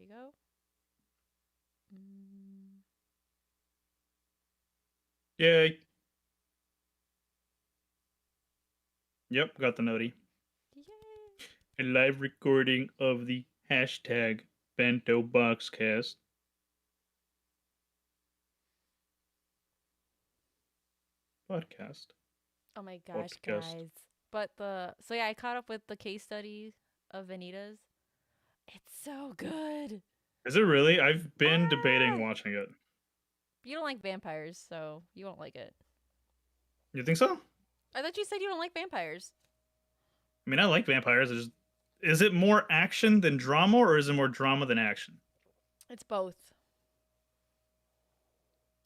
we go. Mm. Yay. Yep, got the noti. Yay. A live recording of the hashtag Bento Boxcast. Podcast. Oh my gosh, Podcast. guys. But I caught up with the case study of Vanitas. It's so good. Is it really? I've been Ah! debating watching it. You don't like vampires, so you won't like it. You think so? I thought you said you don't like vampires. I mean, I like vampires. Is it more action than drama, or is it more drama than action? It's both.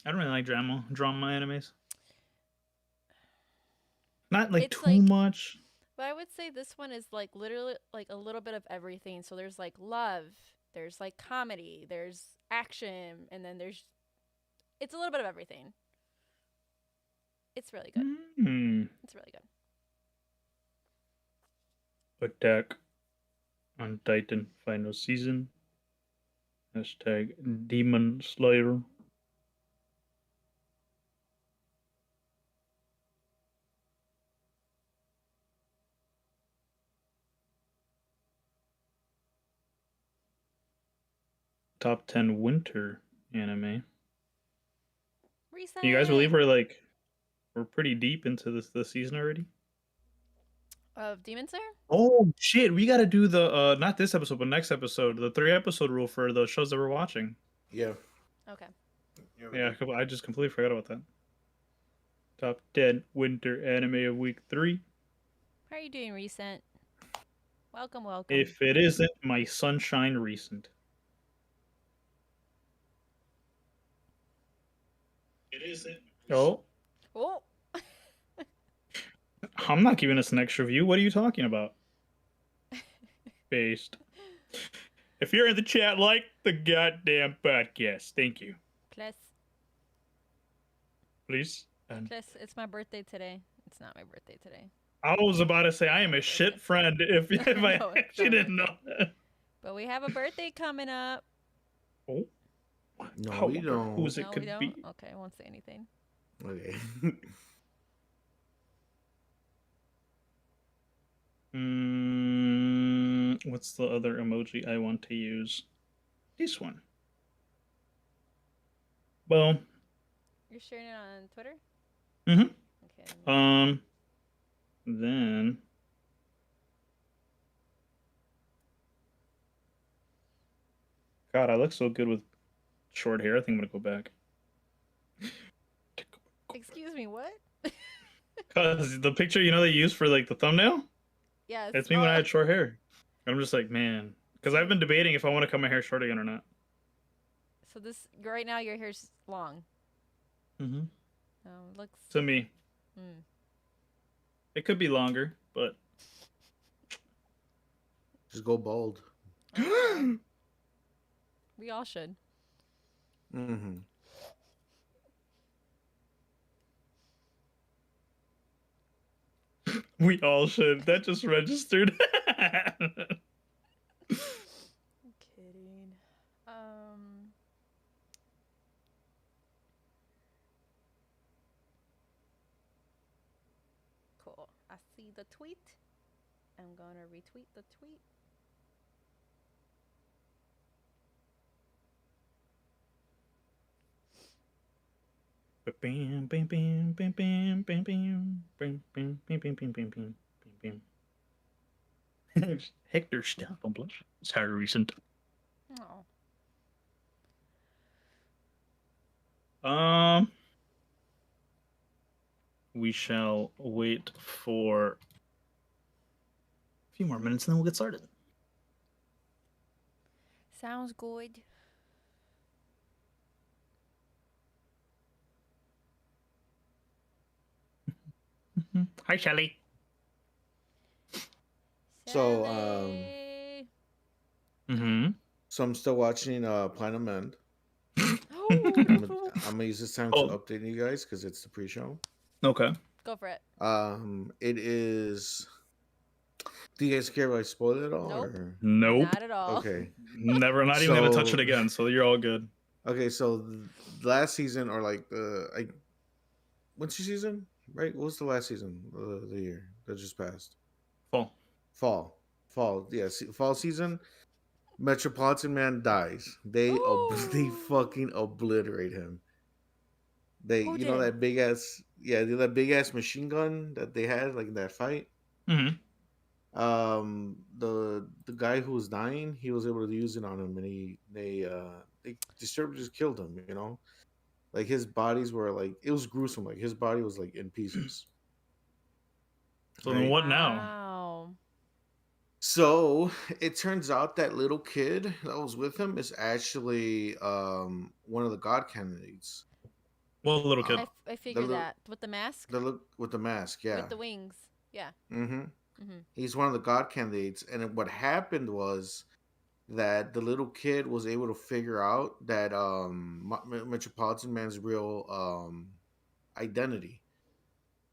I don't really like drama animes. Not like It's too much. But I would say this one is like literally like a little bit of everything. So there's like love, there's like comedy, there's action, and then it's a little bit of everything. It's really good. It's really good. Attack on Titan final season. Hashtag Demon Slayer. Top 10 winter anime. Reset. Can you guys believe we're pretty deep into this season already? Of Demon Slayer? Oh shit, we gotta do the not this episode, but next episode, the 3-episode rule for the shows that we're watching. Yeah. Okay. Yeah, I just completely forgot about that. Top 10 winter anime of week 3. How are you doing, Recent? Welcome. If it isn't my sunshine recent. It isn't. Oh. I'm not giving us an extra view. What are you talking about? Based. If you're in the chat, like the goddamn podcast. Thank you. Please. It's my birthday today. It's not my birthday today. I was about to say I am a shit friend if I actually didn't know that. But we have a birthday coming up. Oh. No, we don't. Who's it could be? Okay, I won't say anything. Okay. What's the other emoji I want to use? This one. Well. You're sharing it on Twitter? Okay. Then. God, I look so good with short hair. I think I'm gonna go back. Excuse me, what? Cause the picture they use for like the thumbnail. Yeah, it's me when I had short hair. I'm just like, man, because I've been debating if I want to cut my hair short again or not. So right now your hair's long. Looks to me. It could be longer, but just go bald. We all should. We all should. That just registered. Kidding. Cool. I see the tweet. I'm gonna retweet the tweet. Bam, bam, bam, bam, bam, bam, bam, bam, bam, bam, bam, bam, bam, bam, bam. Hector stuff on blush. It's hard recent. Oh. We shall wait for a few more minutes and then we'll get started. Sounds good. Hi, Shelly. So, so I'm still watching Planet Mend. I'm gonna use this time to update you guys because it's the pre-show. Okay. Go for it. It is Do you guys care if I spoil it all? Nope. Or? Nope. Not at all. Okay. Never. Not even gonna touch it again. So you're all good. Okay. So last season, or like when's the season? Right? What was the last season of the year that just passed? Fall. Fall. Yes, fall season. Metropolitan Man dies. They they fucking obliterate him. They, Who you know, did? that big ass, yeah, that big ass machine gun that they had like in that fight. Mm-hmm. The guy who was dying, he was able to use it on him, and they disturbed, just killed him. You know, like his bodies were like, it was gruesome. Like his body was like in pieces. So then what now? Wow. So it turns out that little kid that was with him is actually one of the god candidates. Well, little kid. I figured that with the mask. With the mask, yeah. With the wings, yeah. Mm-hmm. He's one of the god candidates, and what happened was that the little kid was able to figure out that Metropolitan Man's real identity.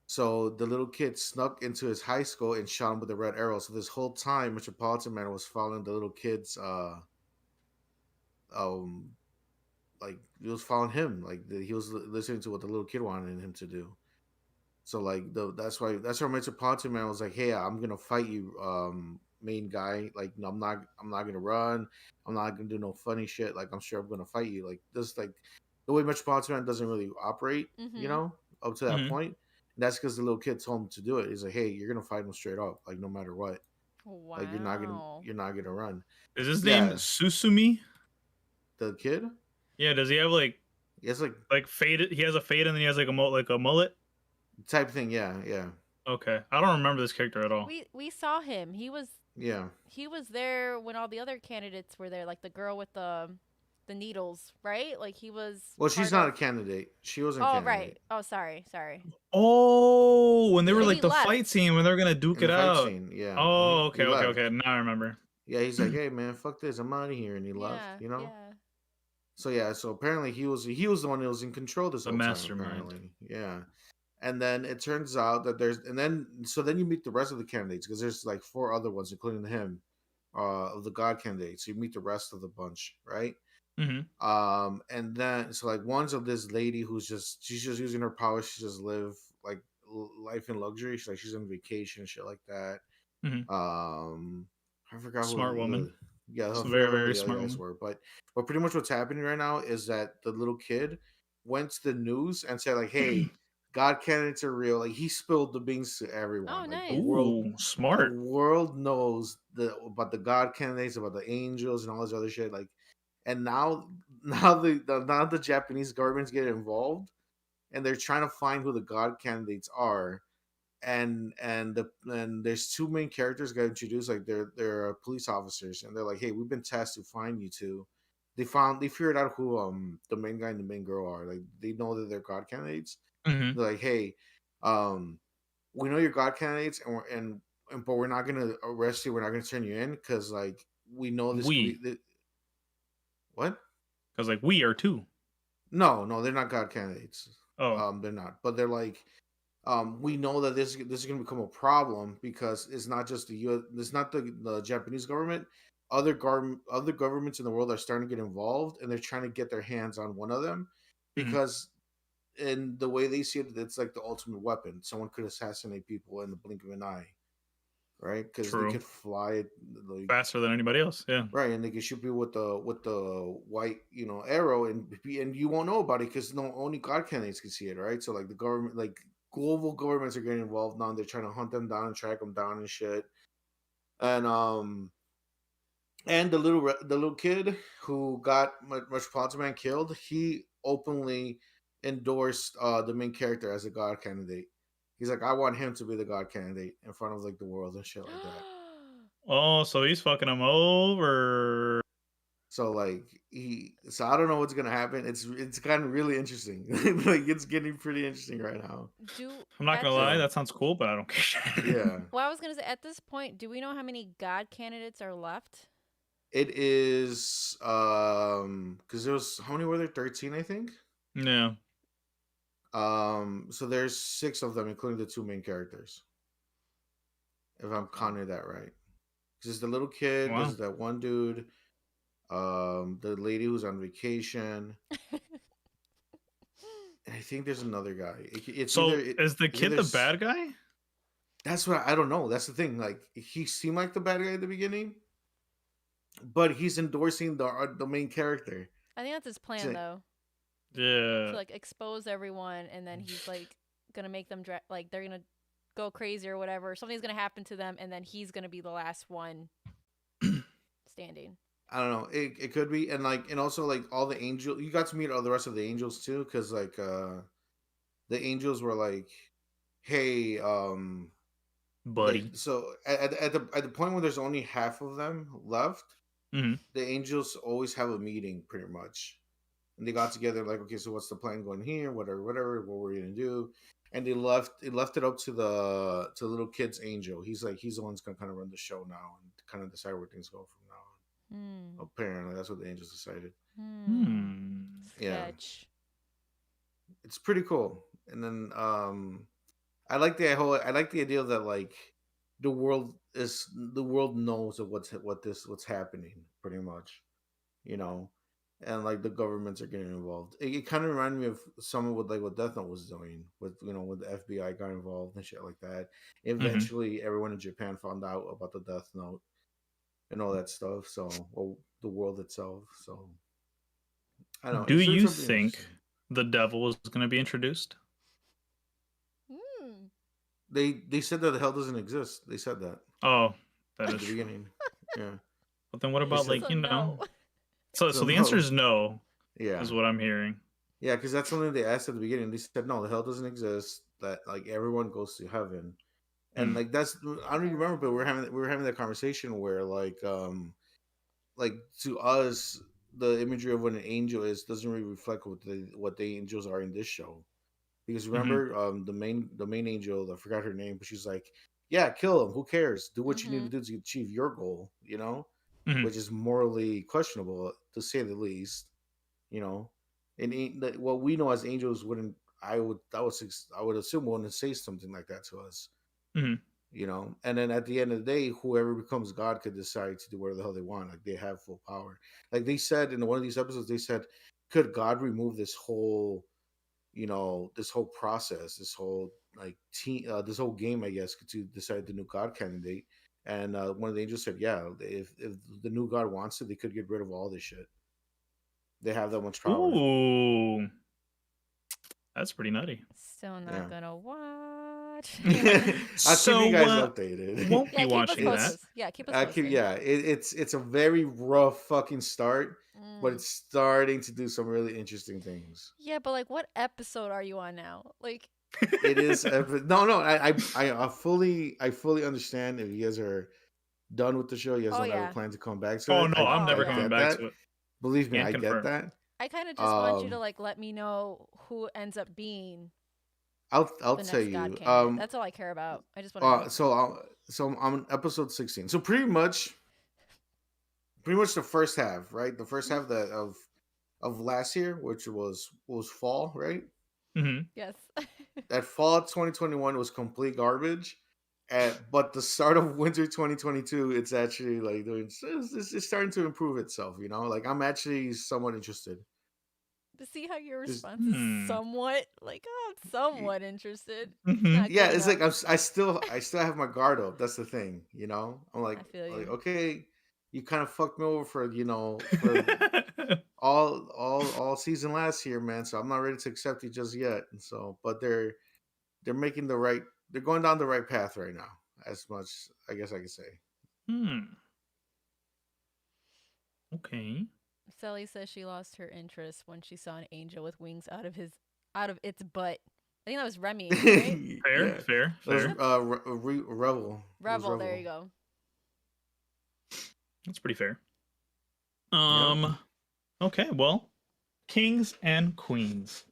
So the little kid snuck into his high school and shot him with a red arrow. So this whole time, Metropolitan Man was following the little kid's like he was following him. Like he was listening to what the little kid wanted him to do. So like that's why Metropolitan Man was like, "Hey, I'm gonna fight you, main guy. Like I'm not gonna run. I'm not gonna do no funny shit. Like I'm sure I'm gonna fight you. Like this, like the way Metropolitan Man doesn't really operate, you know, up to that point. And that's because the little kid told him to do it. He's like, "Hey, you're gonna fight him straight up, like no matter what. Wow. Like you're not gonna run." Is his name Susumi? The kid? Yeah. Does he have like? He has like faded. He has a fade, and then he has like a mullet type thing. Yeah. Okay, I don't remember this character at all. We saw him. He was there when all the other candidates were there, like the girl with the needles, right? Like he was. Well, she's not a candidate. She wasn't. Oh, candidate. right. Oh, sorry. Oh, when they were like the left. fight scene when they were gonna duke it out. Scene, yeah. Oh, okay. Now I remember. Yeah, he's like, "Hey, man, fuck this, I'm out of here," and he left. You know. Yeah. So apparently he was the one that was in control this whole time. Apparently, yeah. And then it turns out that then you meet the rest of the candidates, because there's like 4 other ones, including him, of the god candidates. So you meet the rest of the bunch, right? Mm-hmm. And then so like one's of this lady she's just using her power. She just live like life in luxury. She's on vacation, shit like that. Mm-hmm. I forgot. Smart woman. Yeah, it's very, very smart woman. Were. But pretty much what's happening right now is that the little kid went to the news and said like, "Hey, God candidates are real." Like he spilled the beans to everyone. Oh, like, nice. The world, smart. The world knows about the God candidates, about the angels, and all this other shit. Like, and now the Japanese governments get involved, and they're trying to find who the God candidates are. And there's 2 main characters got introduced, like they're police officers, and they're like, "Hey, we've been tasked to find you 2." They figured out who the main guy and the main girl are. Like they know that they're god candidates. Mm-hmm. They're like, "Hey, we know you're god candidates, but we're not gonna arrest you. We're not gonna turn you in because like we know this." What? Because like we are too. No, they're not god candidates. Oh, they're not. But they're like, we know that this is going to become a problem because it's not just the U.S. It's not the Japanese government. Other governments in the world are starting to get involved, and they're trying to get their hands on one of them because, in the way they see it, it's like the ultimate weapon. Someone could assassinate people in the blink of an eye, right? Because they could fly like, faster than anybody else. Yeah, right, and they can shoot people with the white arrow, and you won't know about it because only god candidates can see it, right? So like the government, like global governments are getting involved now. They're trying to hunt them down and track them down and shit. And the little kid who got Metropolitan Man killed, he openly endorsed the main character as a god candidate. He's like, "I want him to be the god candidate in front of like the world and shit like that." Oh, so he's fucking him over. So like so I don't know what's gonna happen. It's kind of really interesting. Like it's getting pretty interesting right now. I'm not gonna lie, that sounds cool, but I don't care. Yeah. Well, I was gonna say, at this point, do we know how many god candidates are left? It is because there was, how many were there? 13, I think. Yeah. So there's 6 of them, including the 2 main characters. if I'm counting that right. Because it's the little kid. Wow. There's that one dude. The lady who's on vacation. And I think there's another guy. So is the it's kid either the bad guy? That's what I don't know. That's the thing. Like he seemed like the bad guy at the beginning, but he's endorsing the main character. I think that's his plan, So- though. Yeah. To like expose everyone, and then he's like gonna make them like they're gonna go crazy or whatever. Something's gonna happen to them, and then he's gonna be the last one standing. I don't know. It could be, and also like all the angels. You got to meet all the rest of the angels too, because like the angels were like, hey, Buddy. like, so at the point when there's only half of them left, Mhm. the angels always have a meeting pretty much, and they got together like, okay, so what's the plan going here? Whatever, what we're gonna do, and they left it up to the little kid's angel. He's the one that's gonna kind of run the show now and kind of decide where things go from now on. Apparently, that's what the angels decided. Yeah. Sketch. It's pretty cool. And then I like the idea that like the world knows of what's happening pretty much, you know, and like the governments are getting involved. It kind of reminded me of some of what Death Note was doing with when the FBI got involved and shit like that. Eventually, everyone in Japan found out about the Death Note and all that stuff. So, well, the world itself. So, I don't know. Do It's doing you something think interesting. the devil is going to be introduced? They said that the hell doesn't exist? They said that Oh, that at is the true. beginning. Yeah. But then what about said- like, So you know? no. So So the no. answer is no, Yeah. is what I'm hearing. Yeah, because that's something they asked at the beginning. They said no, the hell doesn't exist. That like everyone goes to heaven, and like that's I don't even remember, but we were having that conversation where like to us the imagery of what an angel is doesn't really reflect what the angels are in this show. Because remember, the main angel, I forgot her name, but she's like, yeah, kill him. Who cares? Do what you need to do to achieve your goal. You know, which is morally questionable to say the least. You know, and what we know as angels wouldn't. I would assume wouldn't say something like that to us. You know, and then at the end of the day, whoever becomes God could decide to do whatever the hell they want. Like they have full power. Like they said in one of these episodes, they said, could God remove this whole, this whole process, this whole like this whole game, I guess, to decide the new God candidate? And one of the angels said, yeah, if the new God wants to, they could get rid of all this shit. They have that much power. Ooh. That's pretty nutty. Still not gonna watch. I'll So, keep you guys updated. Won't be keep us watching that. posted. Yeah, keep us posted. It's a very rough fucking start, but it's starting to do some really interesting things. Yeah, but like, what episode are you on now? Like, It is no. I fully understand if you guys are done with the show. You guys don't have a plan to come back to it. Oh no, I'm never coming get back that. to it. Believe me, Can't I confirm. get that. I kind of just want you to like let me know who ends up being. I'll the tell next you. God candidate. That's all I care about. I just want to. So I'm on episode 16. So pretty much the first half, right? The first half of last year, which was fall, right? Yes. That fall 2021 was complete garbage. But the start of winter 2022, it's actually like it's starting to improve itself. You know, like I'm actually somewhat interested. To see how your response is somewhat like, oh, I'm somewhat interested. Yeah, it's like I still have my guard up. That's the thing, you know. I'm like, okay, you kind of fucked me over for for all season last year, man. So I'm not ready to accept you just yet. And so, but they're making they're going down the right path right now. As much, I guess I could say. Okay. Sally says she lost her interest when she saw an angel with wings out of its butt. I think that was Remy. Right? Fair. Revel. Revel. There you go. That's pretty fair. Okay, well, kings and queens.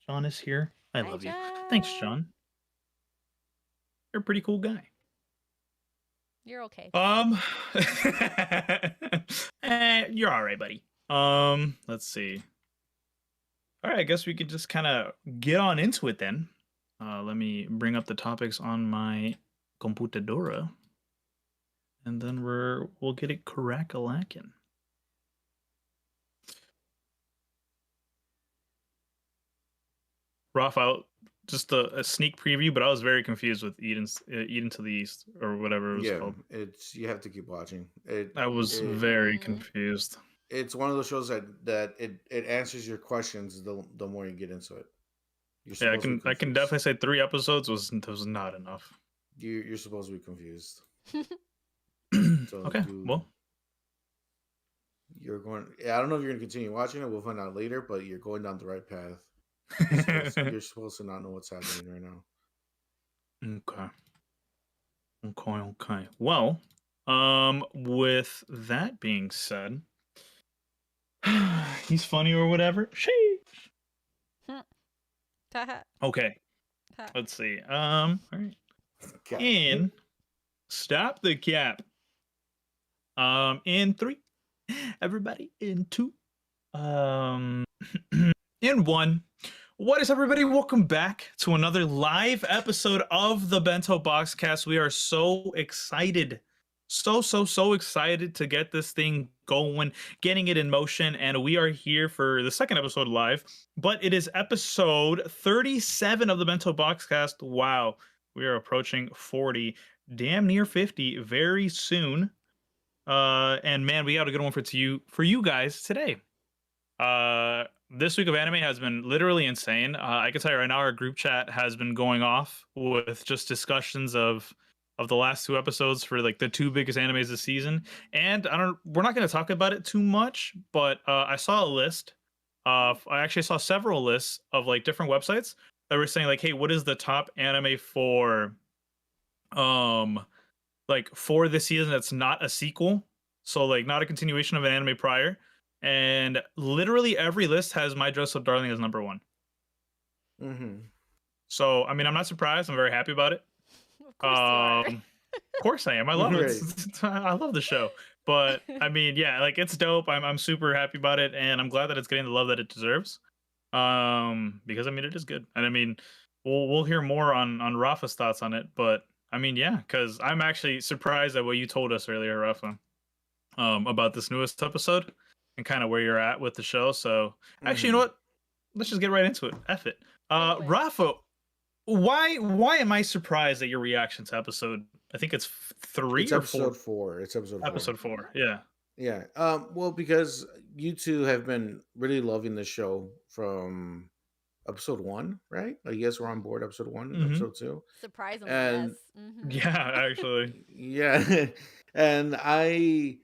John is here. I love you. Thanks, John. You're a pretty cool guy. You're okay. You're all right, buddy. Let's see. All right, I guess we could just kind of get on into it then. Let me bring up the topics on my computadora. and then we'll get it crack-a-lackin'. Rafa, just a sneak preview, but I was very confused with Eden to the East or whatever it was called. You have to keep watching. I was very confused. It's one of those shows that it answers your questions the more you get into it. I can definitely say 3 episodes was not enough. You're supposed to be confused. So okay, well, you're going. I don't know if you're going to continue watching it. We'll find out later, but you're going down the right path. You're supposed to not know what's happening right now. Okay. Well, with that being said, he's funny or whatever. Sheesh. Okay. Let's see. All right. In stop the cap. In 3. Everybody in 2. In 1. What is everybody? Welcome back to another live episode of the Bento Boxcast. We are so excited. So excited to get this thing going, getting it in motion, and we are here for the second episode live, but it is episode 37 of the Bento Boxcast. Wow, we are approaching 40, damn near 50 very soon. And man, we got a good one for you guys today. This week of anime has been literally insane. I can tell you right now, our group chat has been going off with just discussions of the last 2 episodes for like the 2 biggest animes this season. And we're not going to talk about it too much, but I saw a list. I actually saw several lists of like different websites that were saying like, hey, what is the top anime for like for this season that's not a sequel, so like not a continuation of an anime prior. And literally every list has My Dress Up Darling as number 1. So I mean, I'm not surprised. I'm very happy about it. Of course you are. Of course I am. I love it. I love the show. But I mean, yeah, like it's dope. I'm super happy about it, and I'm glad that it's getting the love that it deserves. Because I mean, it is good, and I mean, we'll hear more on Rafa's thoughts on it. But I mean, yeah, because I'm actually surprised at what you told us earlier, Rafa, about this newest episode and kind of where you're at with the show. So actually, you know what? Let's just get right into it. F it. Rafa, why am I surprised at your reaction to episode? I think it's 3 it's or episode 4. 4. It's episode 4. Episode 4. Yeah. Yeah. Well, because you two have been really loving the show from episode 1, right? Like, you guys were on board episode 1, episode 2. Surprisingly, And yes. Yeah, actually. yeah, and I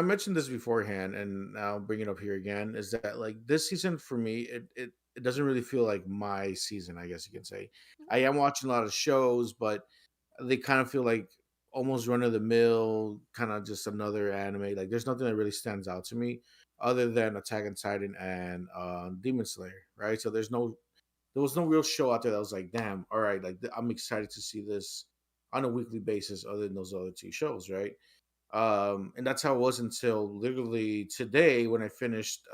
mentioned this beforehand, and I'll bring it up here again. Is that like this season for me? It doesn't really feel like my season, I guess you can say. I am watching a lot of shows, but they kind of feel like almost run of the mill, kind of just another anime. Like there's nothing that really stands out to me other than Attack on Titan and Demon Slayer, right? So there was no real show out there that was like, damn, all right, like I'm excited to see this on a weekly basis other than those other 2 shows, right? And that's how it was until literally today when I finished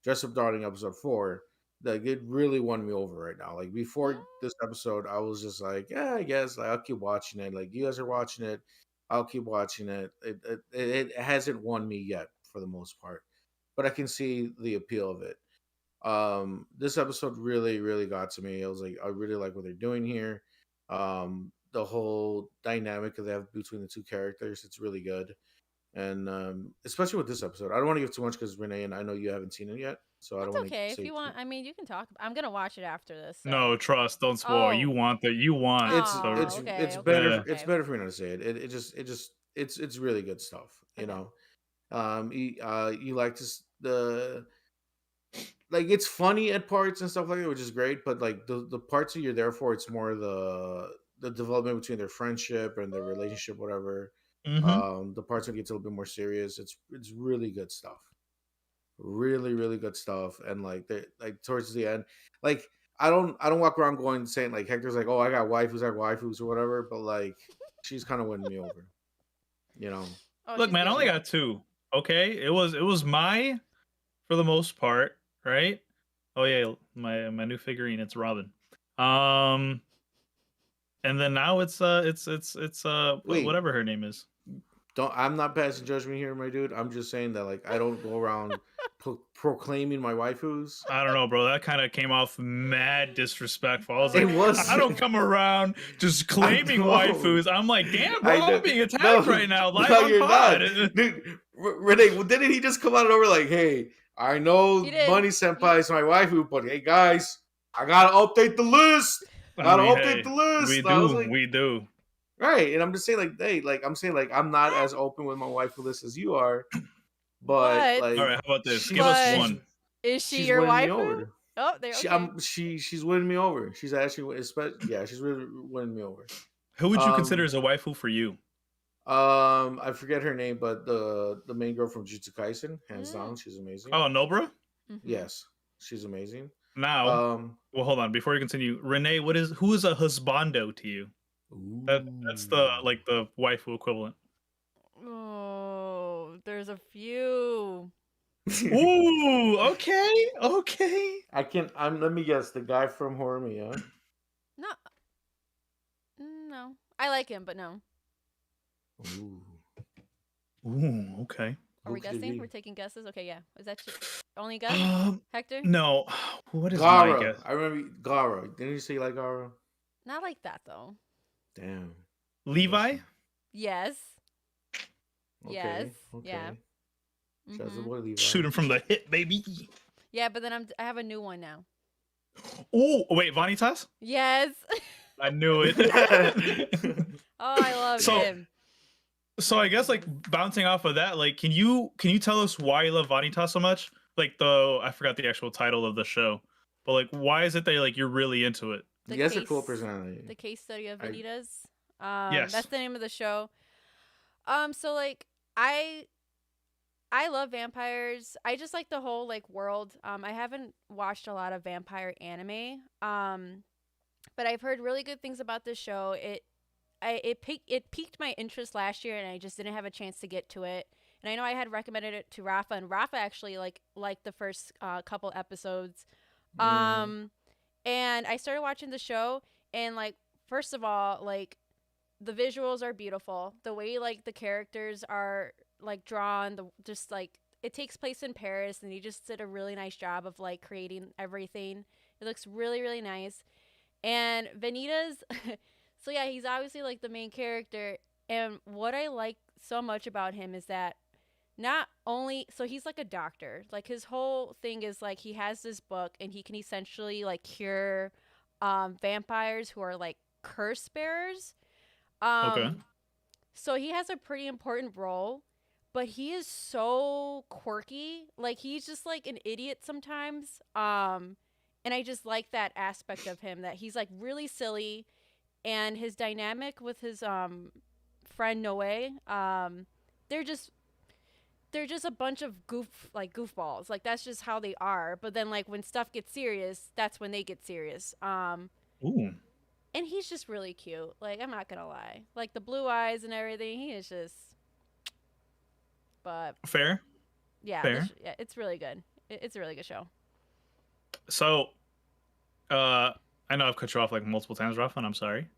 Dress Up Darling episode 4. Like it really won me over right now. Like before this episode, I was just like, yeah, I guess like I'll keep watching it. Like you guys are watching it, I'll keep watching it. It hasn't won me yet for the most part, but I can see the appeal of it. This episode really got to me. I was like, I really like what they're doing here. The whole dynamic that they have between the 2 characters, it's really good. And especially with this episode, I don't want to give too much because Renee and I know you haven't seen it yet, so I don't want to. Okay. If you want, I mean, you can talk. I'm gonna watch it after this. So. No, trust. Don't spoil. You want that. You want. It's better. It's better for me not to say it. It's really good stuff. You know, you like the like it's funny at parts and stuff like that, which is great. But like the parts that you're there for, it's more the development between their friendship and their relationship, whatever. The parts that gets a little bit more serious, it's really good stuff. Really good stuff. And like towards the end, like I don't walk around going saying like Hector's like, oh, I got waifus or whatever, but like she's kind of winning me over, you know. Look, man, I only got 2. Okay, it was my for the most part, right? Oh yeah, my new figurine, it's Robin. and then now it's Wait. whatever her name is. I'm not passing judgment here, my dude. I'm just saying that like I don't go around proclaiming my waifus. I don't know, bro. That kind of came off mad disrespectful. I was It like, was. I don't come around just claiming waifus. I'm like, damn, bro, I'm being attacked right now. Live no, on you're pod. not. Dude, Renee, didn't he just come out over like, hey, I know He did. Bunny Senpai is my waifu, but hey, guys, I gotta update the list. I mean, Update hey, the list. We And I was do, like, we do. right, and I'm just saying, like, hey, like I'm saying, like I'm not as open with my waifu list as you are, but like, All right, how about this? she- Give us But- one. Is she she's your winning me waifu? over. Oh, there. Okay. She's winning me over. She's actually, yeah, she's really winning me over. Who would you um, consider as a waifu for you? I forget her name, but the main girl from Jujutsu Kaisen, hands down, she's amazing. Oh, Nobra? Mhm. Yes, she's amazing. Now, well, hold on. Before you continue, Renee, who is a husbando to you? That's the the waifu equivalent. Oh, there's a few. Ooh, okay. Let me guess, the guy from Horimiya. No. No. I like him, but no. Ooh, okay. Are we Who could it guessing? be? We're taking guesses? Okay, yeah. Is that your only guess? Hector? No. What is my Gara. guess? I remember Gara. Didn't you say you like Gara? Not like that, though. Damn. Levi? Yes. Okay, Yes. okay. Yeah. Shouts to Mhm. boy Levi. Shoot him from the hip, baby. Yeah, but then I have a new one now. Oh, wait, Vanitas? Yes. I knew it. Oh, I love him. So I guess like bouncing off of that, like can you tell us why you love Vanitas so much? Like I forgot the actual title of the show, but like why is it that like you're really into it? He has a cool personality. The case study of Vanitas. Yes. That's the name of the show. So like I love vampires. I just like the whole like world. I haven't watched a lot of vampire anime. But I've heard really good things about this show. It piqued my interest last year, and I just didn't have a chance to get to it. And I know I had recommended it to Rafa, and Rafa actually liked the first couple episodes. And I started watching the show, and like first of all, like the visuals are beautiful. The way like the characters are like drawn, just like it takes place in Paris, and he just did a really nice job of like creating everything. It looks really, really nice. And Vanitas, so yeah, he's obviously like the main character. And what I like so much about him is that not only, so he's like a doctor. Like his whole thing is like he has this book and he can essentially like cure vampires who are like curse bearers. Okay. So he has a pretty important role, but he is so quirky. Like he's just like an idiot sometimes. And I just like that aspect of him, that he's like really silly, and his dynamic with his friend Noe, they're just a bunch of goofballs. Like that's just how they are. But then like when stuff gets serious, that's when they get serious. Ooh. And he's just really cute. Like I'm not gonna lie, like the blue eyes and everything. He is just. But Fair. yeah, Fair. it's really good. It's a really good show. So, I know I've cut you off like multiple times, Rafa, and I'm sorry.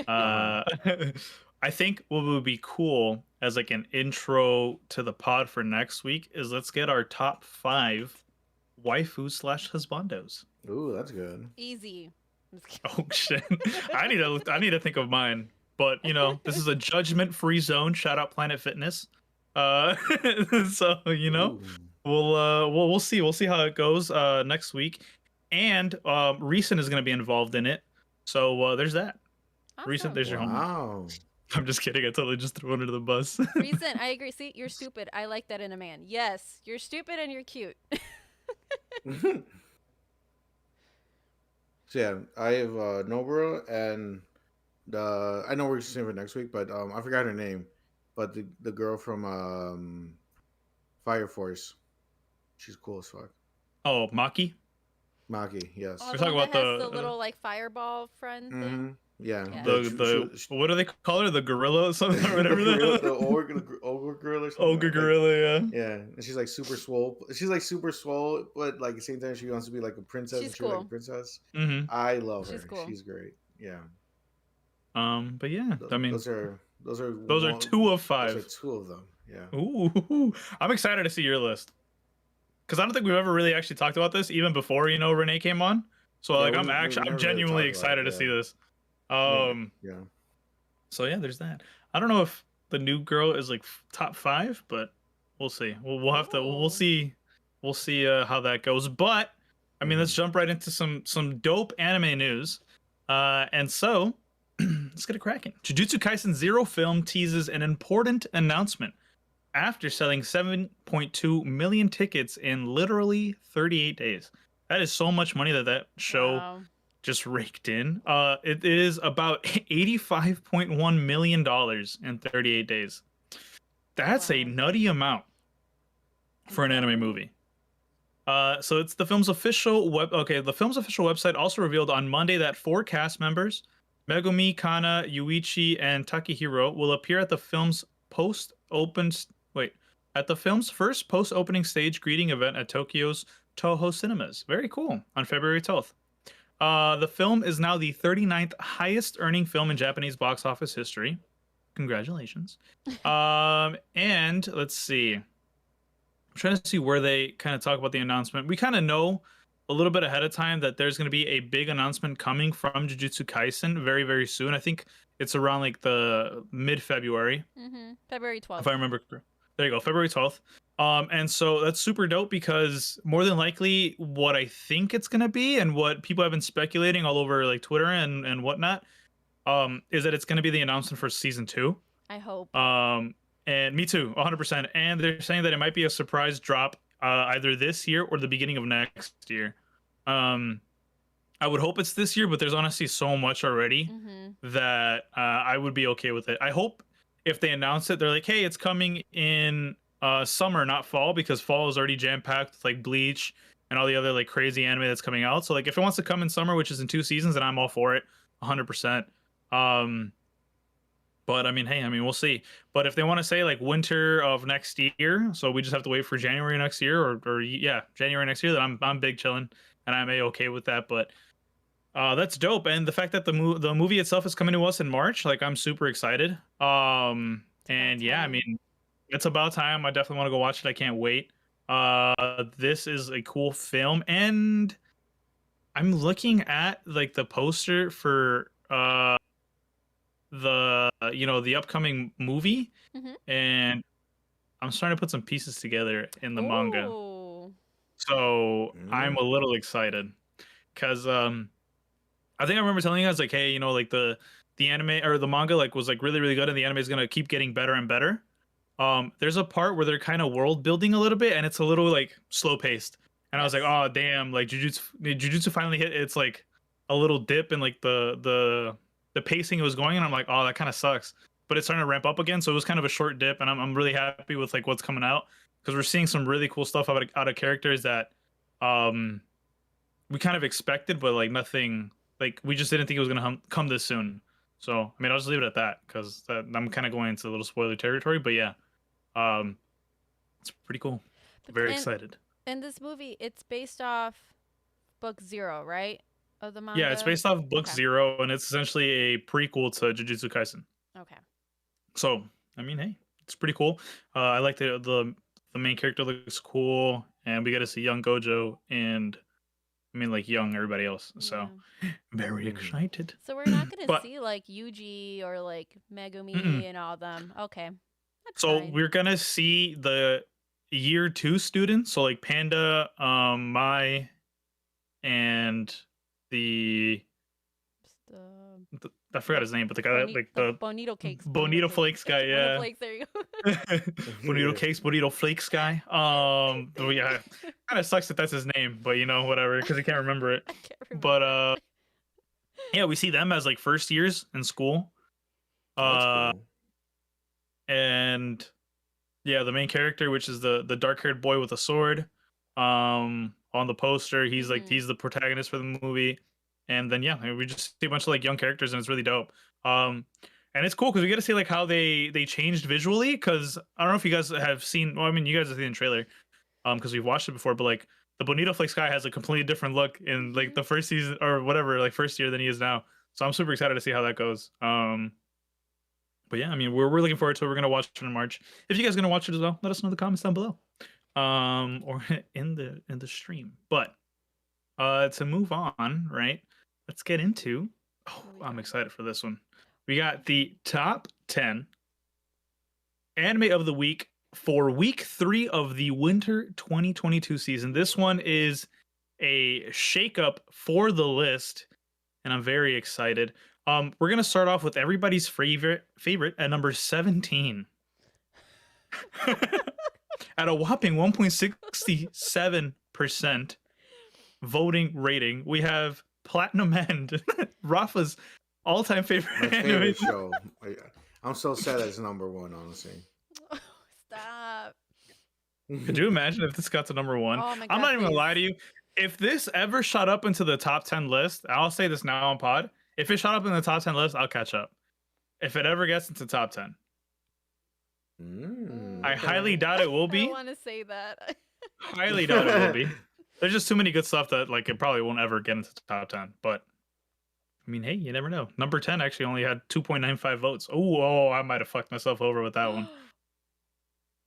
I think what would be cool as like an intro to the pod for next week is let's get our top 5 waifu/husbandos. Ooh, that's good. Easy. Oh shit! I need to think of mine. But you know, this is a judgment-free zone. Shout out Planet Fitness. So you know. Ooh. We'll see how it goes next week, and Recent is going to be involved in it, so there's that. Awesome. Recent, there's your homework. Wow. I'm just kidding. I totally just threw under the bus. Recent, I agree. See, you're stupid. I like that in a man. Yes, you're stupid and you're cute. So yeah, I have Nobara and I know we're saying for next week, but I forgot her name, but the girl from Fire Force, she's cool as fuck. Oh, Maki. Maki, yes. Oh, We're the talking one that about has the- the little like fireball friend thing. Yeah. Yeah. The what do they call her? The gorilla or something or whatever. the ogre gorilla or something. Ogre gorilla, yeah. Yeah, and she's like super swole. She's like super swole, but like at the same time she wants to be like a princess. She's and she's like cool. a princess. Mm-hmm. I love her. She's cool. She's great. Yeah. But yeah, I mean, those are those are one, 2 of those 5. are 2 of them. Yeah. Ooh, I'm excited to see your list because I don't think we've ever really actually talked about this even before Renee came on. So Yeah, like I'm we've never really genuinely talked about it. excited to see Yeah. this. Yeah. So yeah, there's that. I don't know if the new girl is like top 5, but we'll see. We'll have to we'll Ooh. see how that goes. But I mean, let's jump right into some dope anime news. And so let's get it cracking. Jujutsu Kaisen Zero film teases an important announcement after selling 7.2 million tickets in literally 38 days. That is so much money that show Wow. just raked in. It is about $85.1 million in 38 days. That's a Wow. nutty amount for an anime movie. So it's the film's official the film's official website also revealed on Monday that 4 cast members, Megumi, Kana, Yuichi, and Takehiro, will appear at the film's first post-opening stage greeting event at Tokyo's Toho Cinemas. Very cool. On February 12th. The film is now the 39th highest earning film in Japanese box office history. Congratulations. And let's see. I'm trying to see where they kind of talk about the announcement. We kind of know a little bit ahead of time that there's going to be a big announcement coming from Jujutsu Kaisen very, very soon. I think it's around like the mid-February. February 12th. If I remember correctly. There you go, February 12th. And so that's super dope because more than likely what I think it's going to be and what people have been speculating all over like Twitter and whatnot is that it's going to be the announcement for season 2. I hope. And me too, 100%. And they're saying that it might be a surprise drop either this year or the beginning of next year. I would hope it's this year, but there's honestly so much already that I would be okay with it. I hope if they announce it, they're like, hey, it's coming in summer, not fall, because fall is already jam-packed with like Bleach and all the other like crazy anime that's coming out. So like if it wants to come in summer, which is in 2 seasons, then I'm all for it, 100%. But I mean, hey, we'll see. But if they want to say like winter of next year, so we just have to wait for January next year, or January next year, then I'm big chilling and I'm okay with that. But that's dope, and the fact that the movie itself is coming to us in March, like I'm super excited. And yeah, I mean, it's about time. I definitely want to go watch it. I can't wait. This is a cool film, and I'm looking at like the poster for the upcoming movie, and I'm starting to put some pieces together in the manga. So I'm a little excited because I think I remember telling you guys like, hey, like the anime or the manga like was like really, really good, and the anime is gonna keep getting better and better. There's a part where they're kind of world building a little bit, and it's a little like slow paced. And I was like, oh damn, like Jujutsu finally hit it's like a little dip in like the pacing it was going, and I'm like, oh, that kind of sucks. But it's starting to ramp up again, so it was kind of a short dip, and I'm really happy with like what's coming out because we're seeing some really cool stuff out of characters that we kind of expected, but like nothing. Like we just didn't think it was gonna come this soon. So I mean, I'll just leave it at that because I'm kind of going into a little spoiler territory. But yeah, it's pretty cool. Very excited. And this movie, it's based off book 0, right? Of the manga. Yeah, it's based off book 0, and it's essentially a prequel to Jujutsu Kaisen. Okay. So I mean, hey, it's pretty cool. I like the main character looks cool, and we get to see young Gojo and. I mean, like young everybody else. So very excited. So we're not gonna see like Yuji or like Megumi and all them. Okay. That's fine. We're gonna see the year 2 students. So like Panda, Mai, and the I forgot his name, but the guy like the Bonito Cakes. Bonito Flakes guy, yeah. Bonito Flakes, there you go. Bonito Cakes, Bonito Flakes guy. Yeah, kind of sucks that that's his name, but whatever, because I can't remember it. But yeah, we see them as like first years in school. That's cool. And yeah, the main character, which is the dark-haired boy with a sword, on the poster, he's like he's the protagonist for the movie. And then yeah, we just see a bunch of like young characters, and it's really dope. And it's cool because we get to see like how they changed visually. Because I don't know if you guys have seen. Well, I mean, you guys have seen the trailer, because we've watched it before. But like the Bonito Flakes guy has a completely different look in like the first season or whatever, like first year than he is now. So I'm super excited to see how that goes. But yeah, I mean, we're looking forward to it. We're gonna watch it in March. If you guys are gonna watch it as well, let us know in the comments down below, or in the stream. But to move on, right? Let's get into. Oh, I'm excited for this one. We got the top 10 anime of the week for week 3 of the winter 2022 season. This one is a shakeup for the list, and I'm very excited. We're gonna start off with everybody's favorite at number 17. At a whopping 1.67% voting rating, we have Platinum End, Rafa's all-time favorite My anime favorite show. I'm so sad that it's number 1, honestly. Stop. Could you imagine if this got to number 1? Oh my God, I'm not even gonna please. lie to you. If this ever shot up into the top 10 list, I'll say this now on pod. If it shot up in the top 10 list, I'll catch up. If it ever gets into top 10. I highly doubt it will I be. don't want to say that. Highly doubt it will be. There's just too many good stuff that like it probably won't ever get into the top 10. But I mean, hey, you never know. Number 10 actually only had 2.95 votes. Oh, I might have fucked myself over with that one.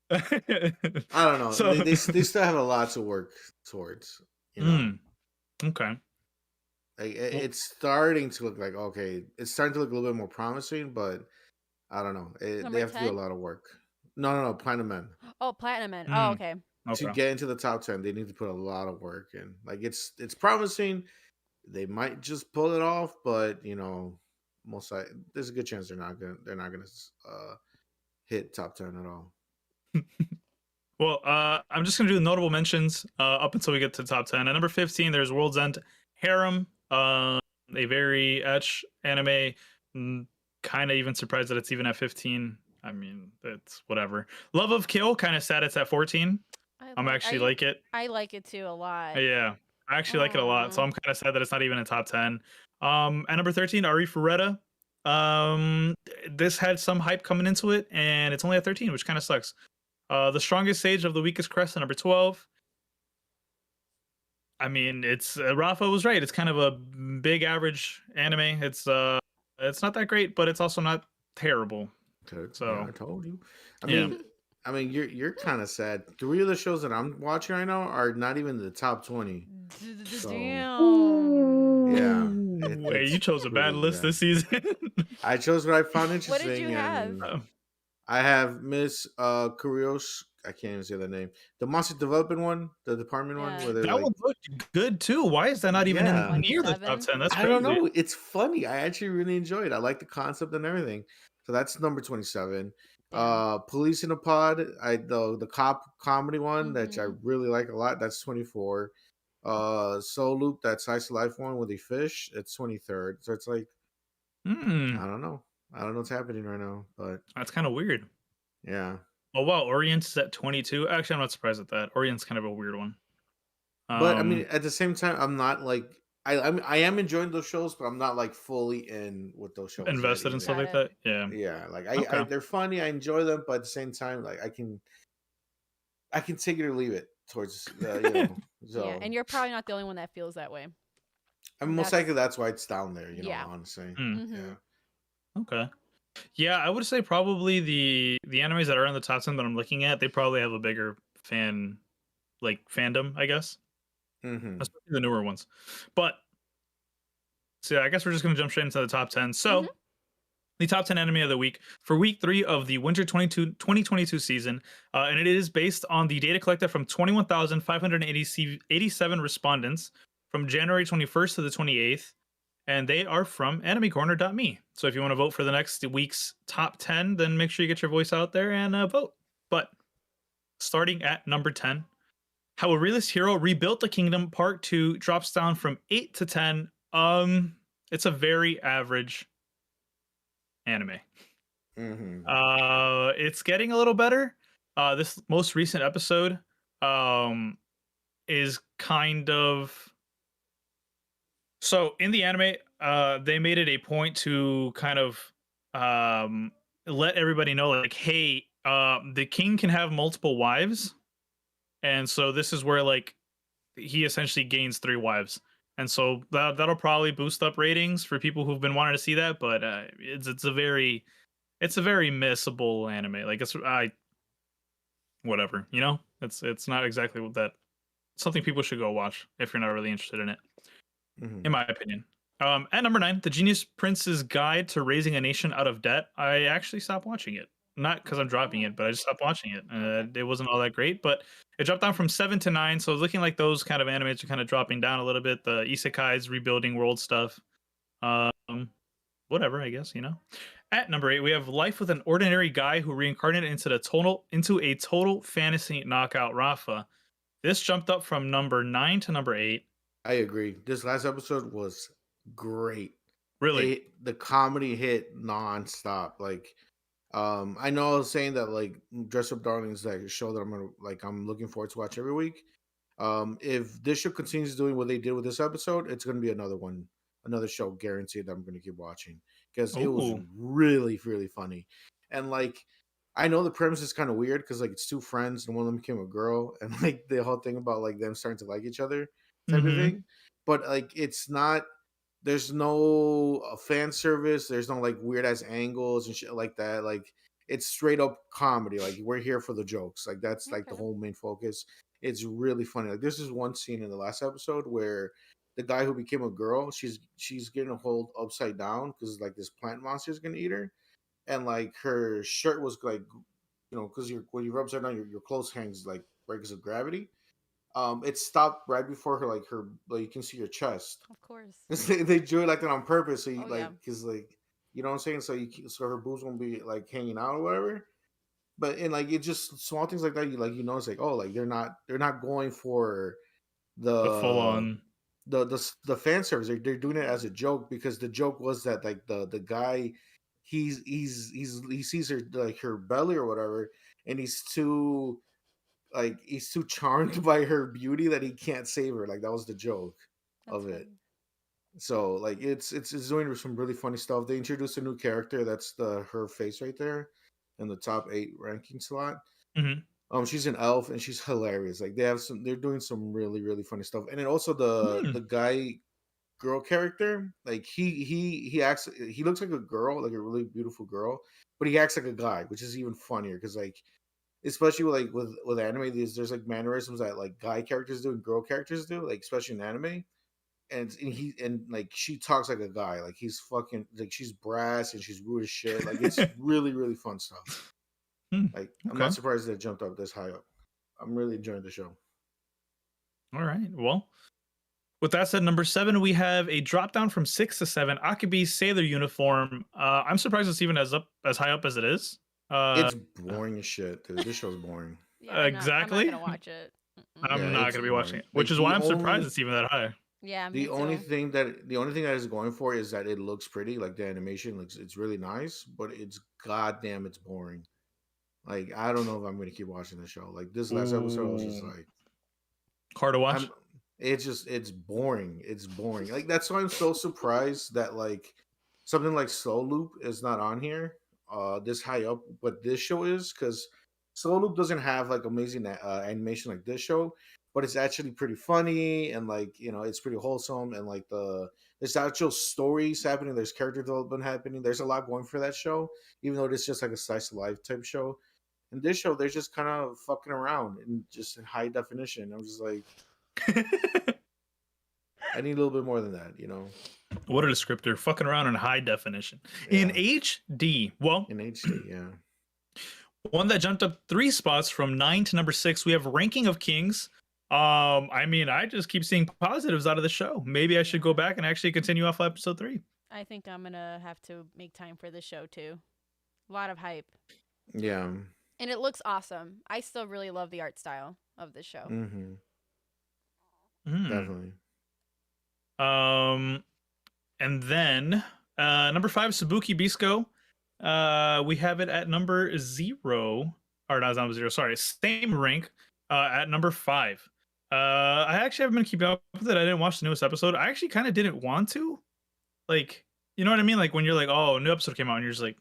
I don't know. So, They still have a lot to work towards. You know, okay. like it's starting to look like it's starting to look a little bit more promising, but I don't know. They Number have to do a 10? lot of work. No, Platinum Men. Oh, Platinum Man. Oh, okay. To get into the top 10, they need to put a lot of work in. Like it's promising. They might just pull it off, but you know, there's a good chance they're not gonna hit top 10 at all. Well, I'm just gonna do notable mentions up until we get to the top 10. At number 15, there's World's End Harem, a very etch anime. Kind of even surprised that it's even at 15. I mean, it's whatever. Love of Kill, kind of sad it's at 14. I'm actually like it. I like it too a lot. Yeah, I actually like it a lot. So I'm kind of sad that it's not even in top 10. At number 13, Ari Fureta. This had some hype coming into it, and it's only at 13, which kind of sucks. The Strongest Sage of the Weakest Crest at number 12. I mean, it's Rafa was right. It's kind of a big average anime. It's not that great, but it's also not terrible. So yeah, I told you. I mean, you're kind of sad. 3 of the shows that I'm watching right now are not even in the top 20. So, Damn. yeah. Wait, you chose a bad list this season. I chose what I found interesting. What did you have? I have Miss Kurios. I can't even say the name. The Monster Development one, the department one. Where that one looked good too. Why is that not even near the top 10? That's crazy. I don't know. It's funny. I actually really enjoy it. I like the concept and everything. So that's number 27. Police in a Pod. The cop comedy one that I really like a lot. That's 24. Soul Loop, that Slice of Life one with the fish. It's 23rd. So it's like, I don't know. I don't know what's happening right now, but that's kind of weird. Yeah. Oh wow, Orient's at 22. Actually, I'm not surprised at that. Orient's kind of a weird one. But I mean, at the same time, I'm not like I am enjoying those shows, but I'm not like fully in with those shows. Invested in stuff like that. Yeah. Yeah. Like they're funny. I enjoy them, but at the same time, like I can take it or leave it towards so. Yeah, and you're probably not the only one that feels that way. I mean, most likely that's why it's down there. You know, Yeah. honestly. Yeah. Okay. Yeah, I would say probably the animes that are in the top 10 that I'm looking at, they probably have a bigger fandom, I guess. Especially the newer ones. But so yeah, I guess we're just gonna jump straight into the top 10. So the top 10 anime of the week for week 3 of the winter 2022 season, and it is based on the data collected from 21,587 respondents from January 21st to the 28th. And they are from animecorner.me. So if you want to vote for the next week's top 10, then make sure you get your voice out there and vote. But starting at number 10, How a Realist Hero Rebuilt the Kingdom Part 2 drops down from 8 to 10. It's a very average anime. It's getting a little better. This most recent episode is kind of... So in the anime, they made it a point to kind of let everybody know, like, hey, the king can have multiple wives. And so this is where, like, he essentially gains 3 wives. and so that'll probably boost up ratings for people who've been wanting to see that. But it's a very missable anime. Like it's whatever, you know. It's not exactly what that. Something people should go watch if you're not really interested in it, in my opinion. At number 9, The Genius Prince's Guide to Raising a Nation Out of Debt. I actually stopped watching it. Not because I'm dropping it, but I just stopped watching it. It wasn't all that great, but it dropped down from 7 to 9. So it's looking like those kind of animes are kind of dropping down a little bit. The isekais, rebuilding world stuff. Whatever, I guess, you know. At number 8, we have Life with an Ordinary Guy Who Reincarnated into a total fantasy knockout, Rafa. This jumped up from number 9 to number 8. I agree. This last episode was great. Really? The comedy hit nonstop. Like, I know I was saying that like Dress Up Darling is like a show that I'm looking forward to watch every week. If this show continues doing what they did with this episode, it's gonna be another show guaranteed that I'm gonna keep watching because it was really, really funny. And like, I know the premise is kind of weird because like it's two friends and one of them became a girl, and like the whole thing about like them starting to like each other type of thing. But like, it's not. There's no fan service. There's no like weird ass angles and shit like that. Like, it's straight up comedy. Like, we're here for the jokes. Like, that's like the whole main focus. It's really funny. Like, there's this one scene in the last episode where the guy who became a girl, she's getting a hold upside down because like this plant monster is gonna eat her, and like her shirt was like, because when you're upside down, your clothes hangs like right because of gravity. It stopped right before like you can see your chest. Of course. They drew it like that on purpose, so you yeah. because like, you know what I'm saying, so her boobs won't be like hanging out or whatever. But and like, it just small things like that, you notice like, oh, like they're not going for The full the on. the fan service. They're doing it as a joke because the joke was that like the guy, he sees her like her belly or whatever, and he's too charmed by her beauty that he can't save her. Like, that was the joke of it. So like, it's doing some really funny stuff. They introduced a new character that's her face right there in the top 8 ranking slot. She's an elf and she's hilarious. Like, they're doing some really, really funny stuff. And then also the guy girl character, like he acts, he looks like a girl, like a really beautiful girl, but he acts like a guy, which is even funnier because like, especially with anime, there's like mannerisms that like guy characters do and girl characters do, like especially in anime. And like, she talks like a guy, like he's fucking like, she's brass and she's rude as shit. Like, it's really, really fun stuff. Like, I'm not surprised that it jumped up this high up. I'm really enjoying the show. All right. Well, with that said, number 7, we have a drop down from 6 to 7. Akibi's Sailor Uniform. I'm surprised it's even as high up as it is. It's boring as shit, dude. This show's boring. Yeah, exactly. I'm not gonna watch it. I'm not gonna be watching it, which is why I'm surprised it's even that high. Yeah, the only thing that is going for is that it looks pretty. Like, the animation looks, it's really nice, but it's boring. Like, I don't know if I'm gonna keep watching the show. Like, this last episode, I was just like, hard to watch. It's boring. It's boring. Like, that's why I'm so surprised that like something like Slow Loop is not on here, this high up, but this show is, because Slow Loop doesn't have like amazing animation like this show, but it's actually pretty funny and like, it's pretty wholesome, and like there's actual stories happening. There's character development happening. There's a lot going for that show, even though it's just like a slice of life type show. In this show, they're just kind of fucking around and just in high definition. I'm just like, I need a little bit more than that, What a descriptor. Fucking around in high definition. Yeah. In HD. Well, in HD, yeah. One that jumped up 3 spots from 9 to number 6. We have Ranking of Kings. I mean, I just keep seeing positives out of the show. Maybe I should go back and actually continue off episode 3. I think I'm gonna have to make time for this show too. A lot of hype. Yeah. And it looks awesome. I still really love the art style of this show. Definitely. And then number 5, Sabuki Bisco. We have it at number 0. Or not number 0, sorry. Same rank at number 5. I actually haven't been keeping up with it. I didn't watch the newest episode. I actually kind of didn't want to. Like, you know what I mean? Like, when you're like, oh, new episode came out, and you're just like,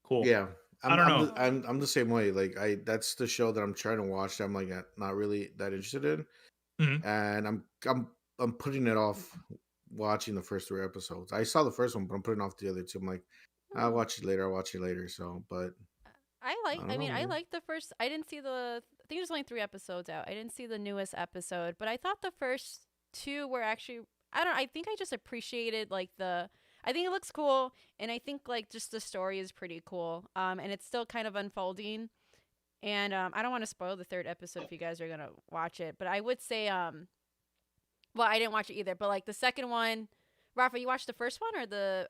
cool. Yeah. I don't know. I'm the same way. Like, that's the show that I'm trying to watch that I'm like not really that interested in. And I'm I'm putting it off watching the first 3 episodes. I saw the first one, but I'm putting off the other two. I'm like, I'll Oh. watch it later. I'll watch it later. So, but I don't know, I man. like the first. I didn't see the. I think there's only 3 episodes out. I didn't see the newest episode, but I thought the first 2 were actually. I don't. I think I just appreciated like the. I think it looks cool, and I think like just the story is pretty cool. And it's still kind of unfolding. And I don't want to spoil the 3rd episode if you guys are gonna watch it, but I would say well, I didn't watch it either, but like the second one, Rafa, you watched the first one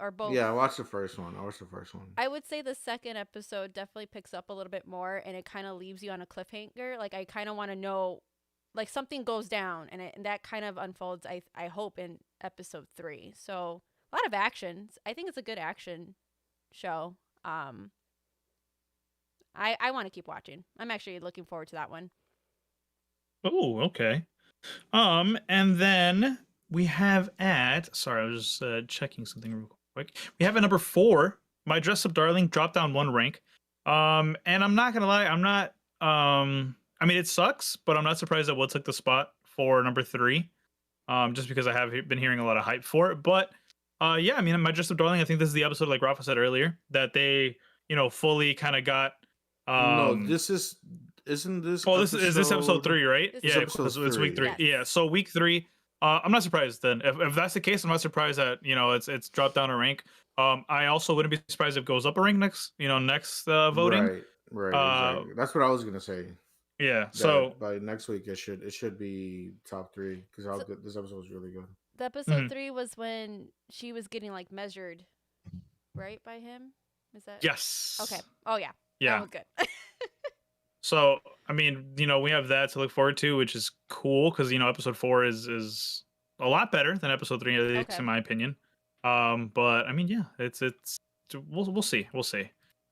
or both? Yeah, I watched the first one. I would say the second episode definitely picks up a little bit more, and it kind of leaves you on a cliffhanger. Like I kind of want to know, like something goes down, and that kind of unfolds. I hope in episode 3. So a lot of actions. I think it's a good action show. I want to keep watching. I'm actually looking forward to that one. Oh, okay. And then we have sorry, I was just checking something real quick. We have at number 4, My Dress Up Darling dropped down 1 rank. And I'm not gonna lie, I'm not I mean it sucks, but I'm not surprised that what took the spot for number 3. Just because I have been hearing a lot of hype for it. But yeah, I mean My Dress Up Darling, I think this is the episode, like Rafa said earlier, that they, fully kind of got No, isn't this? Oh, this is this episode 3, right? This is Yeah, episode it's week 3. Yes. Yeah, so week 3. I'm not surprised then. If that's the case, I'm not surprised that it's dropped down a rank. I also wouldn't be surprised if it goes up a rank next voting. Right, Uh, exactly. That's what I was gonna say. Yeah. That So by next week it should be top 3 because So- this episode was really good. The episode Mhm. 3 was when she was getting like measured, right, by him. Is that? yes. Okay. Oh yeah. Yeah. That was good. So I mean, we have that to look forward to, which is cool because episode 4 is a lot better than episode 3, at least Okay. in my opinion. But I mean, yeah, it's we'll see.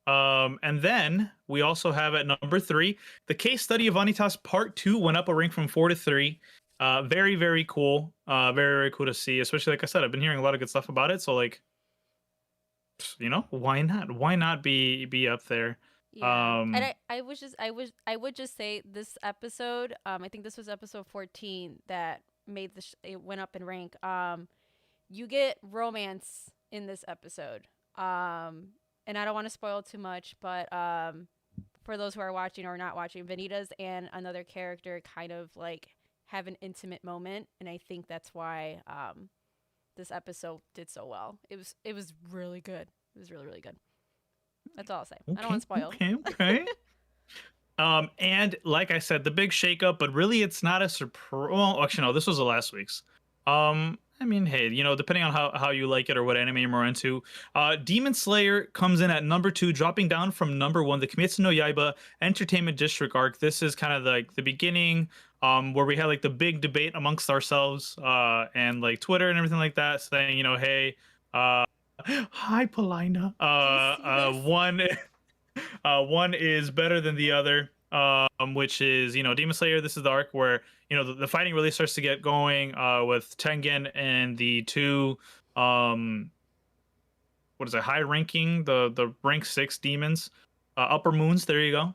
And then we also have at number 3, the case study of Vanitas Part 2 went up a rank from 4 to 3. Very, very cool. Very, very cool to see. Especially, like I said, I've been hearing a lot of good stuff about it. So like, why not? Why not be up there? Yeah. Um, And I would just say this episode, I think this was episode 14 that made it went up in rank. You get romance in this episode. And I don't want to spoil too much, but for those who are watching or not watching, Vanitas and another character kind of like have an intimate moment, and I think that's why this episode did so well. It was really good. It was really, really good. That's all I'll say. I don't want to spoil. Okay. And like I said, the big shakeup, but really it's not a surprise. Well, actually, no, this was the last week's. I mean, hey, depending on how you like it or what anime you're more into, Demon Slayer comes in at number 2, dropping down from number 1, the Kimetsu no Yaiba Entertainment District arc. This is kind of like the beginning, where we had like the big debate amongst ourselves, and like Twitter and everything like that, saying, hey, hi, Polina. One is better than the other, which is Demon Slayer. This is the arc where the fighting really starts to get going, with Tengen and the 2 what is it, high ranking, the rank 6 demons, upper moons, there you go.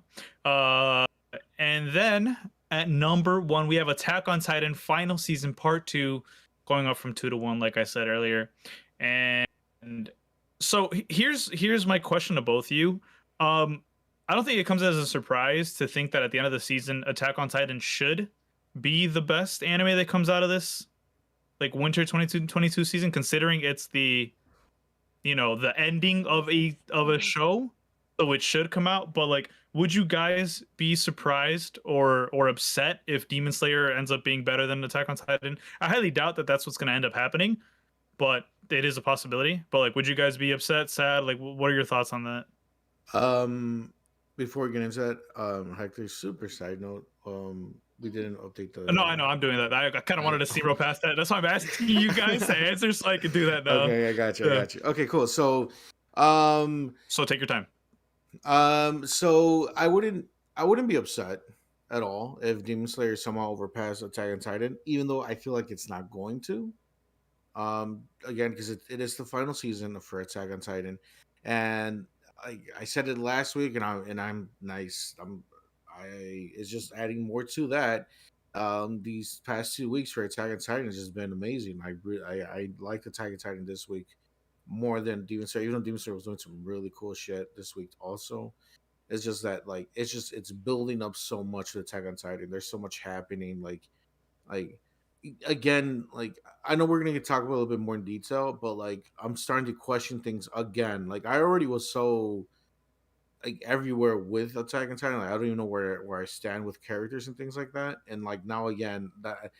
And then at number 1 we have Attack on Titan final season part 2, going up from 2 to 1, like I said earlier. And so here's my question to both of you. I don't think it comes as a surprise to think that at the end of the season, Attack on Titan should be the best anime that comes out of this, like winter 2022 season, considering it's the ending of a show, so it should come out. But like, would you guys be surprised or upset if Demon Slayer ends up being better than Attack on Titan? I highly doubt that that's what's going to end up happening, but it is a possibility. But like, would you guys be upset, sad? Like, what are your thoughts on that? Before we get into that, Hector, super side note, we didn't update the. No, I know I'm doing that. I kind of wanted to zero past that. That's why I'm asking you guys to answer so I can do that now. Okay, I got you. Okay, cool. So, so take your time. So I wouldn't be upset at all if Demon Slayer somehow overpassed Attack on Titan, even though I feel like it's not going to. Again, because it is the final season for Attack on Titan, and I said it last week, and I'm nice. It's just adding more to that. these past 2 weeks for Attack on Titan has just been amazing. I like Attack on Titan this week more than Demon Slayer, even though Demon Slayer was doing some really cool shit this week also. It's just that like it's building up so much with Attack on Titan. There's so much happening. Like again, like I know we're gonna talk about a little bit more in detail, but like I'm starting to question things again. Like I already was so like everywhere with Attack on Titan. Like, I don't even know where I stand with characters and things like that. And like now again, that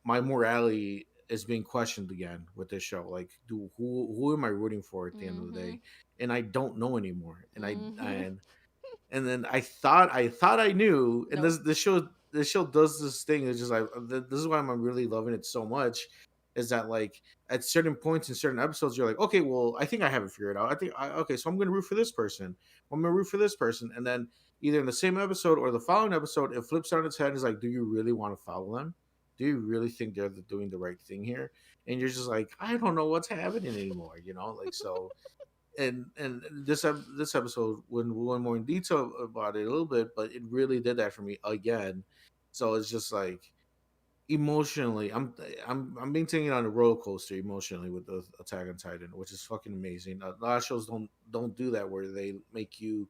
my morality is being questioned again with this show. Like, who am I rooting for at the end of the Mm-hmm. day? And I don't know anymore. Mm-hmm. And then I thought I knew. And Nope. this show does this thing. It's just like this is why I'm really loving it so much. Is that like at certain points in certain episodes you're like, okay, well, I think I have it figured out. Okay, so I'm gonna root for this person. I'm gonna root for this person, and then either in the same episode or the following episode, it flips on its head. And is like, do you really want to follow them? Do you really think they're doing the right thing here? And you're just like, I don't know what's happening anymore. Like so and this episode when we went more in detail about it a little bit, but it really did that for me again. So it's just like emotionally, I'm being taken on a roller coaster emotionally with the Attack on Titan, which is fucking amazing. A lot of shows don't do that where they make you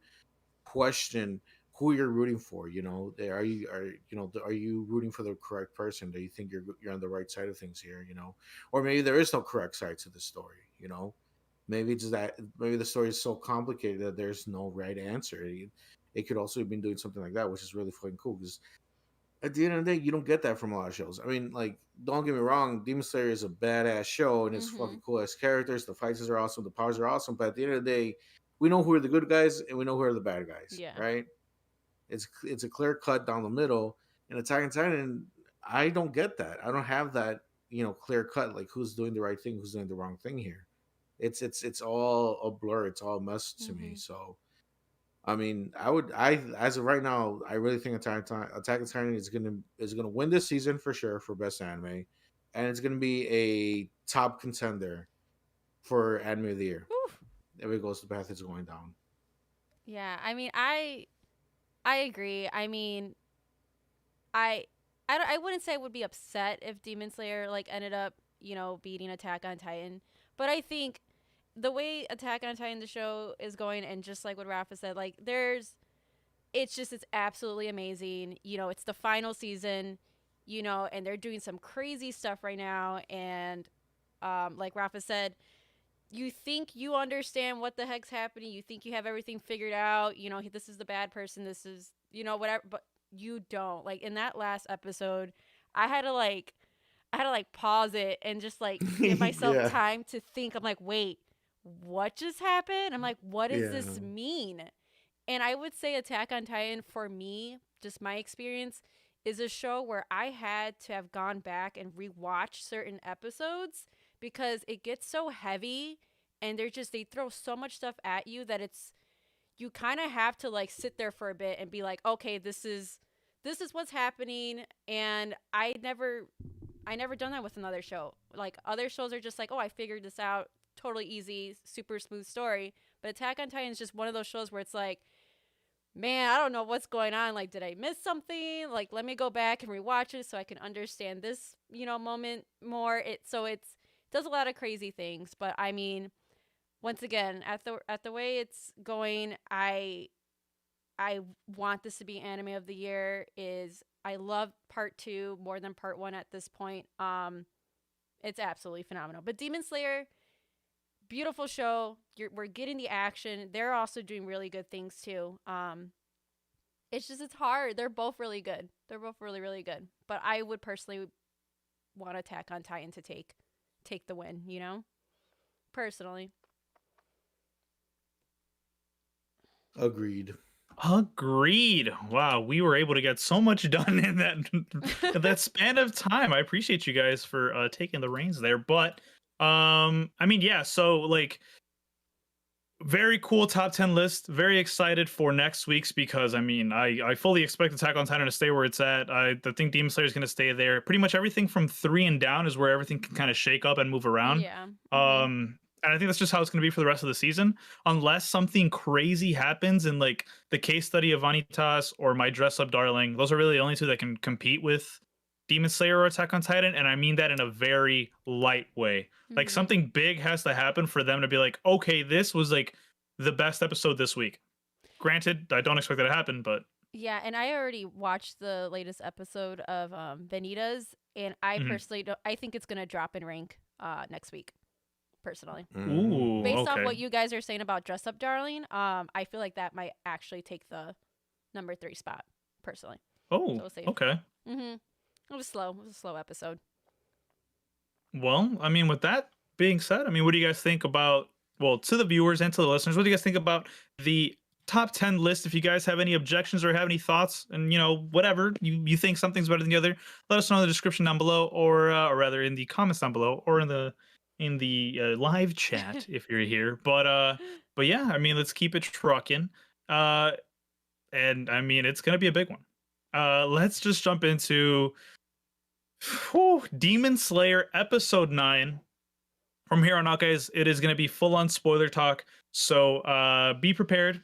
question who you're rooting for. Are you rooting for the correct person? Do you think you're on the right side of things here? Or maybe there is no correct side to the story. Maybe it's that maybe the story is so complicated that there's no right answer. It could also have been doing something like that, which is really fucking cool because at the end of the day, you don't get that from a lot of shows. I mean, like, don't get me wrong, Demon Slayer is a badass show and it's Mm-hmm. fucking cool as characters. The fights are awesome, the powers are awesome, but at the end of the day, we know who are the good guys and we know who are the bad guys, Yeah. right? It's a clear cut down the middle. In Attack on Titan, I don't get that. I don't have that, clear cut like who's doing the right thing, who's doing the wrong thing here. It's all a blur. It's all a mess to me. Mm-hmm. So I mean, I as of right now, I really think Attack on Titan is gonna win this season for sure for best anime, and it's gonna be a top contender for anime of the year Whew. if it goes the path it's going down. Yeah. I mean, I agree. I mean, I I wouldn't say I would be upset if Demon Slayer like ended up beating Attack on Titan, but I think the way Attack on Titan the show is going, and just like what Rafa said, like it's absolutely amazing. It's the final season, and they're doing some crazy stuff right now, and like Rafa said, you think you understand what the heck's happening. You think you have everything figured out. This is the bad person. This is, whatever. But you don't. Like in that last episode, I had to like, pause it and just like give myself Yeah, time to think. I'm like, wait, what just happened? I'm like, what does yeah, this mean? And I would say Attack on Titan for me, just my experience, is a show where I had to have gone back and rewatch certain episodes because it gets so heavy and they throw so much stuff at you that you kind of have to like sit there for a bit and be like, okay, this is what's happening. And I never done that with another show. Like other shows are just like, oh, I figured this out, totally easy, super smooth story. But Attack on Titan is just one of those shows where it's like, man, I don't know what's going on. Like, did I miss something? Like, let me go back and rewatch it so I can understand this, moment more. It does a lot of crazy things, but I mean, once again, at the way it's going, I want this to be anime of the year. Is I love part 2 more than part 1 at this point. It's absolutely phenomenal. But Demon Slayer, beautiful show. We're getting the action. They're also doing really good things too. It's hard. They're both really good. They're both really really good. But I would personally want Attack on Titan to take the win. Personally. agreed. Agreed. Wow, we were able to get so much done in that span of time. I appreciate you guys for taking the reins there. But I mean, yeah. So like, very cool top 10 list. Very excited for next week's because I mean, I fully expect Attack on Titan to stay where it's at. I think Demon Slayer is going to stay there. Pretty much everything from 3 and down is where everything can kind of shake up and move around. Yeah. Mm-hmm. And I think that's just how it's going to be for the rest of the season, unless something crazy happens in like the case study of Vanitas or My Dress Up Darling. Those are really the only two that can compete with Demon Slayer or Attack on Titan, and I mean that in a very light way. Like Mhm. something big has to happen for them to be like, okay, this was like the best episode this week. Granted, I don't expect that to happen, but Yeah, and I already watched the latest episode of Benita's, and I Mhm. personally don't. I think it's gonna drop in rank next week. Personally, Mm. Ooh, based on okay. what you guys are saying about Dress Up Darling, I feel like that might actually take the number 3 spot. Personally, so Oh, we'll see. okay. Mm-hmm. It was slow. It was a slow episode. Well, I mean, with that being said, I mean, what do you guys think about, well, to the viewers and to the listeners, what do you guys think about the top 10 list? If you guys have any objections or have any thoughts, and, you know, whatever, you think something's better than the other, let us know in the description down below, or rather in the comments down below, or in the live chat if you're here. But yeah, I mean, let's keep it trucking. Uh, and I mean, it's gonna be a big one. Let's just jump into Demon Slayer episode 9. From here on out, guys, it is going to be full on spoiler talk. So be prepared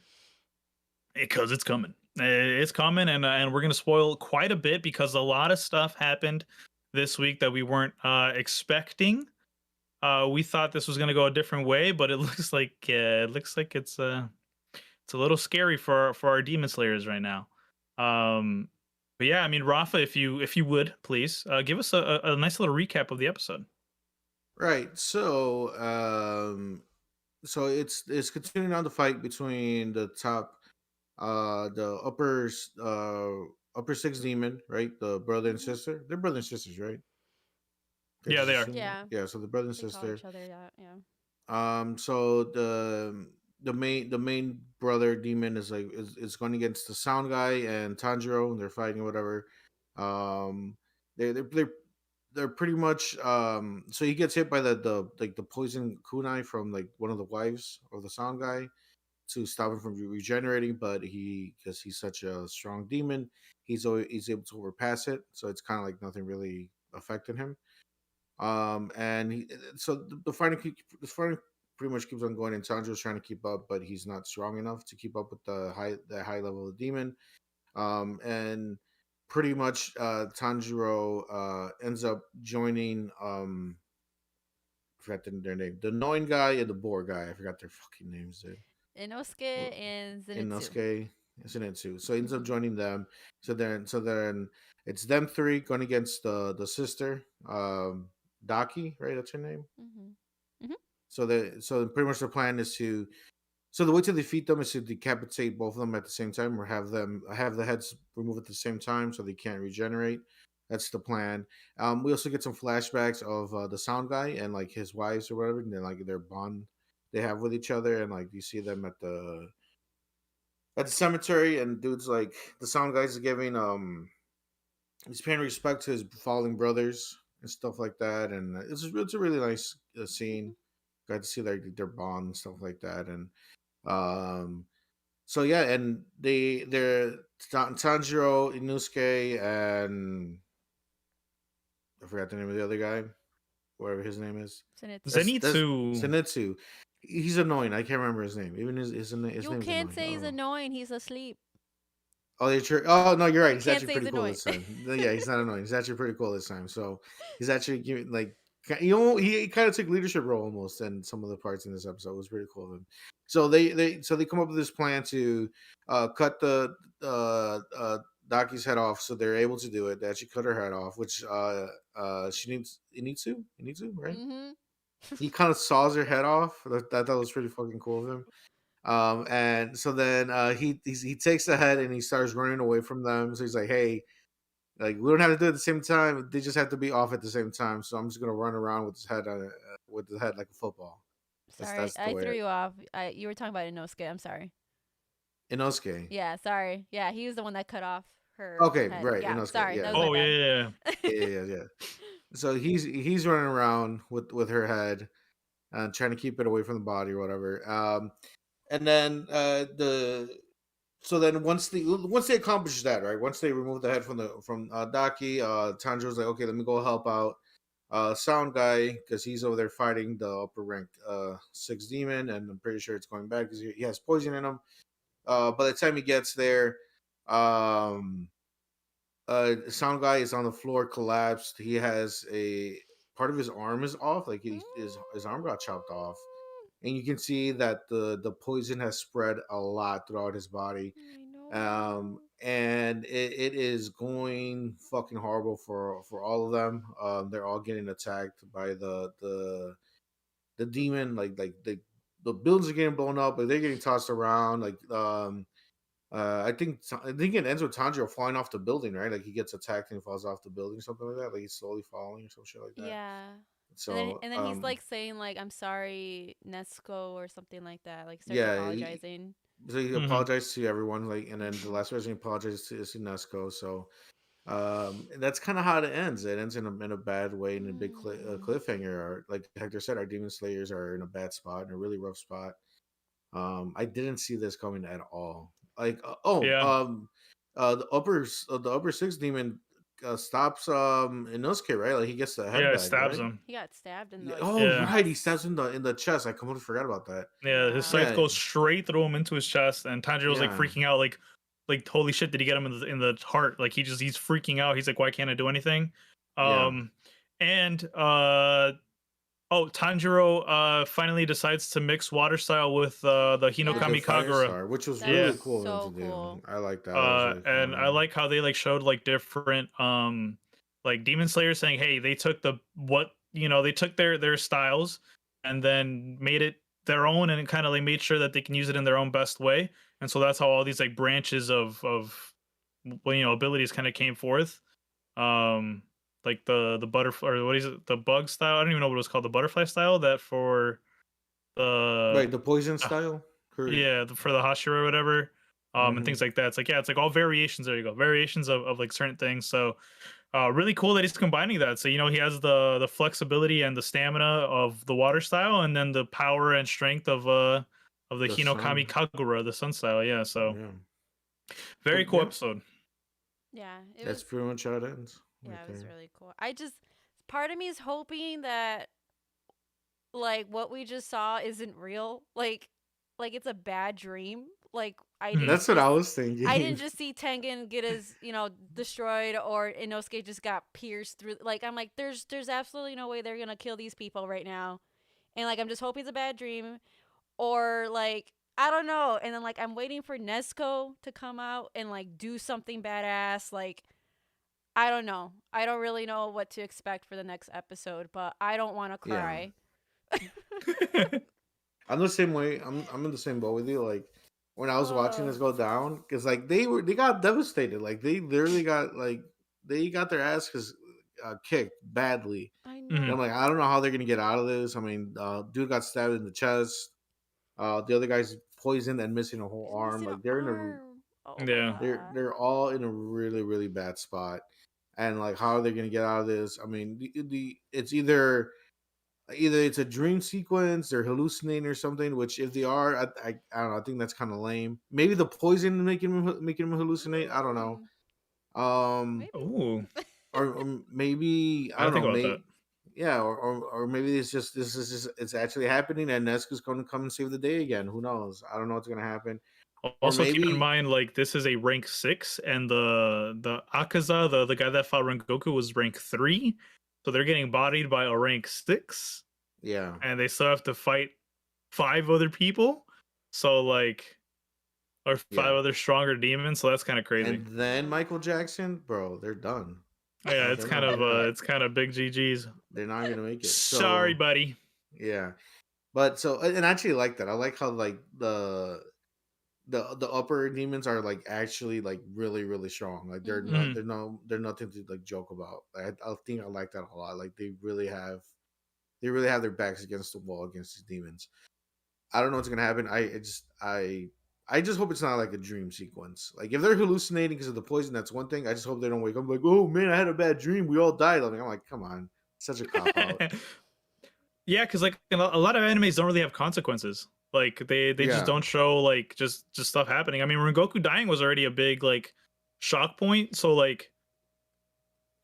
because it's coming. It's coming, and we're going to spoil quite a bit because a lot of stuff happened this week that we weren't expecting. We thought this was going to go a different way, but it looks like it's a little scary for our Demon Slayers right now. But yeah, I mean, Rafa, if you would please give us a nice little recap of the episode. Right. So it's continuing on the fight between the top the upper six demon, right? The brother and Mhm. sister. They're brother and sisters, right? I Yeah, just they are. assume that. Yeah, Yeah, so the brother and they call sister. each other that. Yeah. So the main brother demon is going against the sound guy and Tanjiro, and they're fighting or whatever. Um, they're they're pretty much so he gets hit by the like the poison kunai from like one of the wives of the sound guy to stop him from regenerating, but because he's such a strong demon, he's able to overpass it, so it's kind of like nothing really affecting him. And so the fighting pretty much keeps on going, and Tanjiro's trying to keep up, but he's not strong enough to keep up with the high level of demon. And pretty much Tanjiro ends up joining I forgot their name, the annoying guy and the boar guy. I forgot their fucking names, dude. Inosuke and Zenitsu. Inosuke, Zenitsu. So he ends up Mhm. joining them. So then it's them three going against the sister, Daki, right? That's her name. Mhm. Mhm. So pretty much the plan is to, so the way to defeat them is to decapitate both of them at the same time, or have the heads removed at the same time so they can't regenerate. That's the plan. We also get some flashbacks of the sound guy and like his wives or whatever, and then like their bond they have with each other, and like you see them at the cemetery, and dude's like the sound guy's giving he's paying respect to his fallen brothers and stuff like that, and it's a really nice scene. Got to see like their bond and stuff like that, and um so yeah, and they're Tanjiro, Inosuke, and I forgot the name of the other guy, whatever his name is. Zenitsu. That's Zenitsu. Zenitsu. He's annoying. I can't remember his name. Even his You name's can't annoying. I say he's don't know. annoying. He's asleep. Oh, you're true. Oh no, you're right. You He's can't actually say he's pretty cool annoying. this time. Yeah, he's not annoying. He's actually pretty cool this time. So he's actually giving like he kind of took leadership role almost in some of the parts in this episode. It was pretty cool of him. So they come up with this plan to cut the Daki's head off. So they're able to do it. They actually cut her head off, which she needs. It needs to, right? Mhm. He kind of saws her head off. That was pretty fucking cool of him. And so then he takes the head and he starts running away from them. So he's like, "Hey, like we don't have to do it at the same time. They just have to be off at the same time. So I'm just gonna run around with his head like a football." Sorry, That's the I way. threw you off. You were talking about Inosuke. I'm sorry. Inosuke. Yeah, sorry. Yeah, he was the one that cut off her Okay, head. right. Yeah, Inosuke. sorry. Yeah, That was my Oh yeah, bad. yeah. yeah. So he's running around with her head and trying to keep it away from the body or whatever. And then so then once they accomplish that, right? Once they remove the head from Daki, Tanjiro's like, okay, let me go help out sound guy because he's over there fighting the upper ranked six demon, and I'm pretty sure it's going bad because he has poison in him. By the time he gets there, um sound guy is on the floor, collapsed. He has a part of his arm is off, like his arm got chopped off, and you can see that the poison has spread a lot throughout his body. I know. And it is going fucking horrible for all of them. They're all getting attacked by the demon. Like the buildings are getting blown up, but they're getting tossed around. I think it ends with Tanjiro flying off the building, right? Like he gets attacked and falls off the building, something like that. Like he's slowly falling or some shit like that. Yeah. So And then he's like saying like I'm sorry, Nesco or something like that. Like starts yeah, apologizing. so he Mhm. apologized to everyone, like, and then the last person he apologized to is Nesco. So and that's kind of how it ends. It ends in a bad way, in a big cliffhanger. Like Hector said, our demon slayers are in a bad spot, in a really rough spot. I didn't see this coming at all. Like Yeah. the upper six demon stops Inosuke, right? Like he gets the Yeah, it headbang, stabs right? him. He got stabbed in Yeah, the oh Yeah. right, he chest. stabs him in the chest. I completely forgot about that. Yeah, his scythe Yeah, goes straight through him into his chest, and Tanjiro's like yeah. freaking out, like holy shit, did he get him in the heart? Like he's freaking out. He's like, why can't I do anything? Yeah. And Tanjiro finally decides to mix water style with the With Hinokami the fire Kagura. star, which was That Yeah. really was cool of so him to do. cool. I like that. That was really And I cool. like how they like showed like different like demon slayers saying, hey, they took they took their styles and then made it their own, and kind of like made sure that they can use it in their own best way. And so that's how all these like branches of abilities kind of came forth. Like the butterfly, or what is it, the bug style, I don't even know what it was called, the butterfly style, that for the Right, the poison style. yeah, for the Hashira or whatever, and things Mhm. like that. It's like, yeah, it's like all variations. There you go, variations of like certain things. So, really cool that he's combining that. So he has the flexibility and the stamina of the water style, and then the power and strength of the The Hinokami sun. Kagura, the sun style. Yeah, so Yeah. very But cool yeah, episode. Yeah, it that's was. pretty much how it ends. Right Yeah, it was there. really cool. I just part of me is hoping that like what we just saw isn't real. Like it's a bad dream. Like Mhm. That's what I was I didn't thinking. just see Tengen get his, destroyed, or Inosuke just got pierced through. Like I'm like, there's absolutely no way they're gonna kill these people right now, and like I'm just hoping it's a bad dream, or like I don't know. And then like I'm waiting for Nesco to come out and like do something badass. Like I don't know. I don't really know what to expect for the next episode, but I don't want to Yeah. cry. I'm the same way. I'm in the same boat with you. Like when I was watching this go down, because like they got devastated. Like they literally got their ass kicked badly. I And I'm Mhm. like, I don't know how they're gonna get out of this. I mean, dude got stabbed in the chest. The other guy's poisoned and missing a whole He's arm. missing an Like they're in a arm. Oh my Yeah. god. they're all in a really really bad spot. And like, how are they gonna get out of this? I mean, it's either it's a dream sequence, they're hallucinating or something. Which if they are, I don't know. I think that's kind of lame. Maybe the poison making him hallucinate. I don't know. Mm, Um, maybe. Oh, or maybe I I don't think know. about that. Maybe yeah, or maybe this is just it's actually happening, and Nesca's going to come and save the day again. Who knows? I don't know what's gonna happen. Or Also, keep in maybe mind, like, this is a rank 6, and the Akaza, the guy that fought Rengoku, was rank 3, so they're getting bodied by a rank 6, yeah, and they still have to fight 5 other people. So like, or 5 yeah. other stronger demons. So that's kind of crazy. And then Michael Jackson, bro, they're done. Yeah, They're not. They're not. it's kind of big GG's. They're not gonna make it. Sorry, So buddy. yeah, but so and I actually like that. I like how like the upper demons are like actually like really really strong. Like they're not Mhm. they're nothing to like joke about. I think I like that a lot. Like they really have their backs against the wall against these demons. I don't know what's gonna happen. I just hope it's not like a dream sequence. Like if they're hallucinating because of the poison, that's one thing. I just hope they don't wake up like, oh man, I had a bad dream. We all died. I'm like, come on, such a cop out. Yeah, because like a lot of animes don't really have consequences. Like they just Yeah, don't show like just stuff happening. I mean, Rengoku dying was already a big like shock point. So like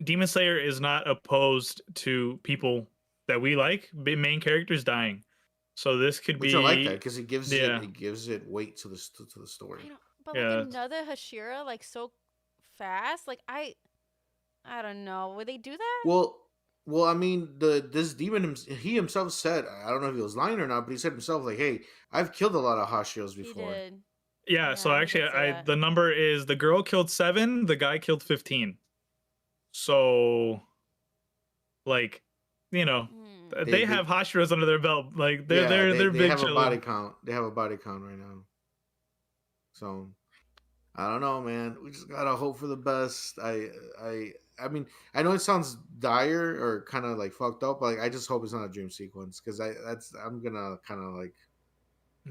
Demon Slayer is not opposed to people that we like, main characters dying. So this could which I like that be, because yeah, it gives it weight to the I story. know, but like yeah, another Hashira, like so fast. Like I I don't know. Would they do that? Well, I mean, this demon he himself said, I don't know if he was lying or not, but he said himself like, "Hey, I've killed a lot of Hashiros He before." did. Yeah, so Yeah, he actually, did say I that. the number is the girl killed 7, the guy killed 15. So, like, you know, Hmm. they have Hashiras under their belt. Like, Yeah, they're they big have a body chillin'. count. They have a body count right now. So I don't know, man. We just gotta hope for the best. I mean, I know it sounds dire or kind of like fucked up, but like, I just hope it's not a dream sequence because I'm gonna kind of like,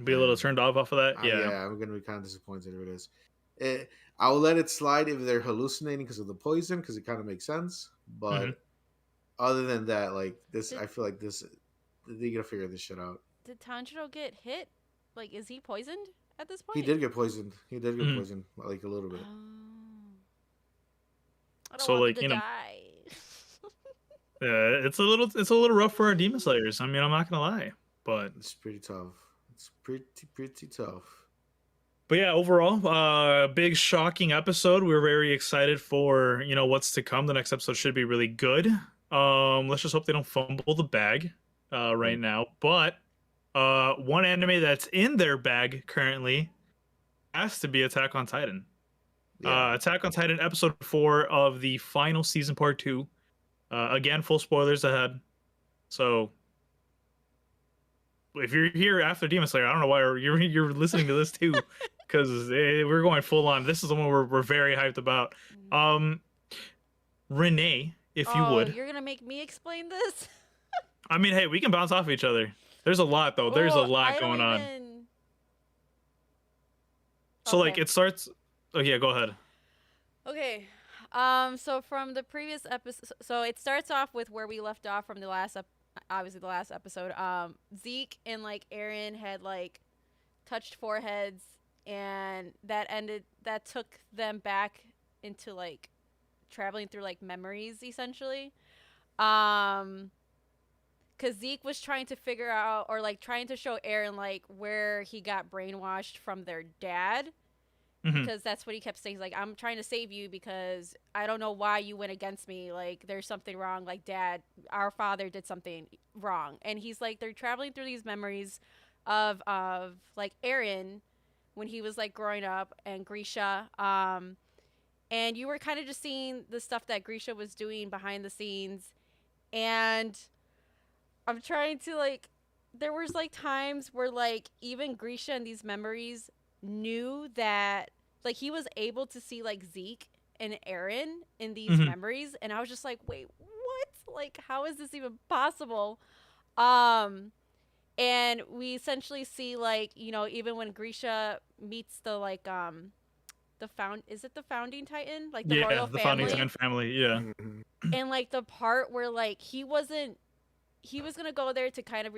Be a little man, turned off of that. Yeah. yeah, I'm gonna be kind of disappointed if it is. I'll let it slide if they're hallucinating because of the poison, because it kind of makes sense. hmm But other than that, like this, Did I feel like this, they gotta figure this shit out. did Tanjiro get hit? Like, is he poisoned at this point? He did get poisoned. He did get hmm poisoned, like a little bit. Oh. I don't So, want them like, to you know, die. it's a little rough for our demon slayers. I mean, I'm not gonna lie, but It's pretty tough. It's pretty tough. But yeah, overall, big shocking episode. We're very excited for what's to come. The next episode should be really good. Let's just hope they don't fumble the bag right now. But one anime that's in their bag currently has to be Attack on Titan. Yeah. Attack on Titan episode 4 of the final season, part 2. Again, full spoilers ahead. So if you're here after Demon Slayer, I don't know why you're listening to this too, because we're going full on. This is the one we're very hyped about. Renee, if you would. You're gonna make me explain this? I mean, hey, we can bounce off each other. There's a lot though. There's a lot going on. So like it starts. Oh yeah, go ahead. Okay. So from the previous episode, so it starts off with where we left off from the last obviously the last episode. Zeke and like Eren had like touched foreheads, and that took them back into like traveling through like memories essentially. Because Zeke was trying to figure out, or like trying to show Eren like where he got brainwashed from their dad. Because that's what he kept saying. He's like, I'm trying to save you because I don't know why you went against me. Like, there's something wrong. Like, Dad, our father did something wrong. And he's like, they're traveling through these memories of like Eren when he was like growing up, and Grisha. And you were kind of just seeing the stuff that Grisha was doing behind the scenes. And I'm trying to like, there was like times where like even Grisha in these memories knew that like he was able to see like Zeke and Eren in these memories, and I was just like, wait, what? Like, how is this even possible? And we essentially see like, even when Grisha meets the like the founding titan, like the royal the family? founding titan family, yeah. And like the part where like he was gonna go there to kind of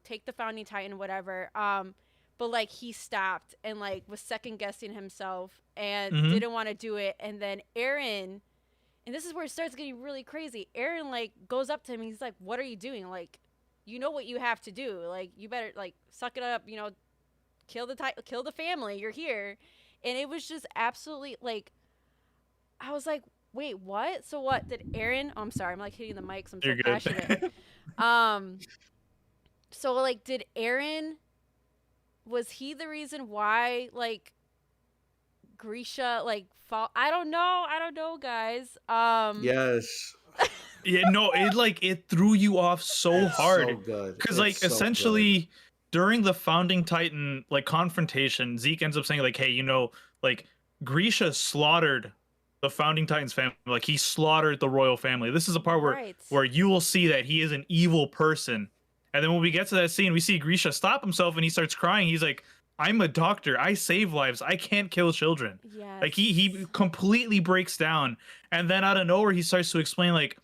take the founding titan, whatever, but like he stopped and like was second guessing himself and didn't want to do it. And then Eren, and this is where it starts getting really crazy. Eren like goes up to him and he's like, "What are you doing? Like, you know what you have to do. Like, you better like suck it up. Kill the family. You're here." And it was just absolutely like, I was like, "Wait, what? So what did Eren?" Oh, I'm sorry, I'm like hitting the mic, so I'm so passionate. So like, did Eren? Was he the reason why like Grisha like fall? I don't know, guys. Yes. Yeah, no, it threw you off so hard. So good. Because like so essentially good. during the founding titan like confrontation, Zeke ends up saying like, hey, like Grisha slaughtered the founding titan's family. Like he slaughtered the royal family. This is a part where you will see that he is an evil person. And then when we get to that scene, we see Grisha stop himself and he starts crying. He's like, I'm a doctor. I save lives. I can't kill children. Yes. Like he completely breaks down. And then out of nowhere, he starts to explain like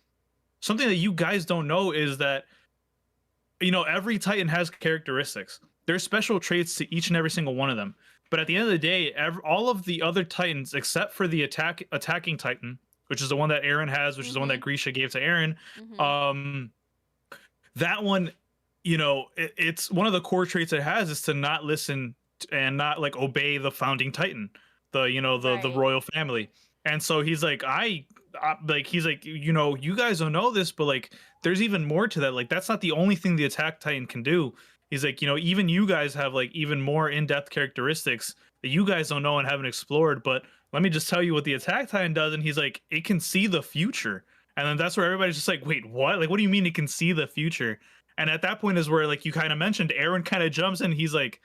something that you guys don't know is that, every Titan has characteristics. There's special traits to each and every single one of them. But at the end of the day, all of the other Titans, except for the attacking Titan, which is the one that Eren has, which is the one that Grisha gave to Eren, that one, it's one of the core traits it has is to not listen and not like obey the founding titan, the royal family. And so he's like, I like he's like, you guys don't know this, but like there's even more to that. Like that's not the only thing the Attack Titan can do. He's like, even you guys have like even more in-depth characteristics that you guys don't know and haven't explored. But let me just tell you what the Attack Titan does. And he's like, it can see the future. And then that's where everybody's just like, wait, what? Like, what do you mean it can see the future? And at that point is where, like you kind of mentioned, Eren kind of jumps in. He's like,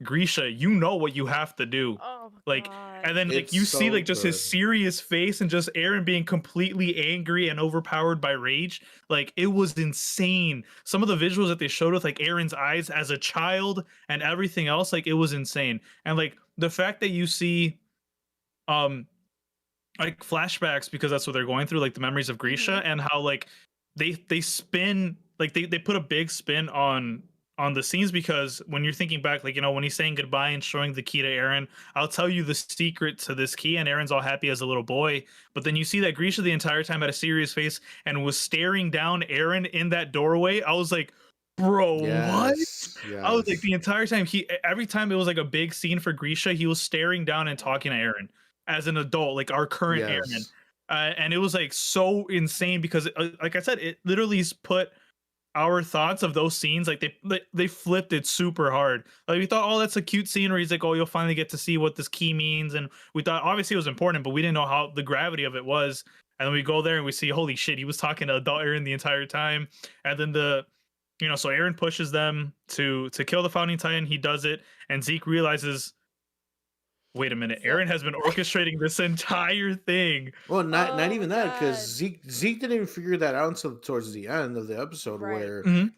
Grisha, you know what you have to do. Oh my Like, god. and then like It's you see so like just his good. serious face and just Eren being completely angry and overpowered by rage. Like it was insane. Some of the visuals that they showed with like Eren's eyes as a child and everything else, like it was insane. And like the fact that you see um like flashbacks, because that's what they're going through, like the memories of Grisha, and how like they spin, like they put a big spin on the scenes, because when you're thinking back, like when he's saying goodbye and showing the key to Eren, I'll tell you the secret to this key, and Eren's all happy as a little boy, but then you see that Grisha the entire time had a serious face and was staring down Eren in that doorway. I was like, bro, what? Yes, I was like, yes. the entire time, every time it was like a big scene for Grisha, he was staring down and talking to Eren as an adult, like our current Eren. Yes. And it was like so insane because, like I said, it literally put our thoughts of those scenes, like they flipped it super hard. Like we thought, oh, that's a cute scene where he's like, oh, you'll finally get to see what this key means, and we thought obviously it was important, but we didn't know how the gravity of it was. And then we go there and we see, holy shit, he was talking to adult Eren the entire time. And then so Eren pushes them to kill the founding titan. He does it, and Zeke realizes, wait a minute, Eren has been orchestrating this entire thing. Well, not Oh even my that, because God. Zeke didn't even figure that out until towards the end of the episode, Right.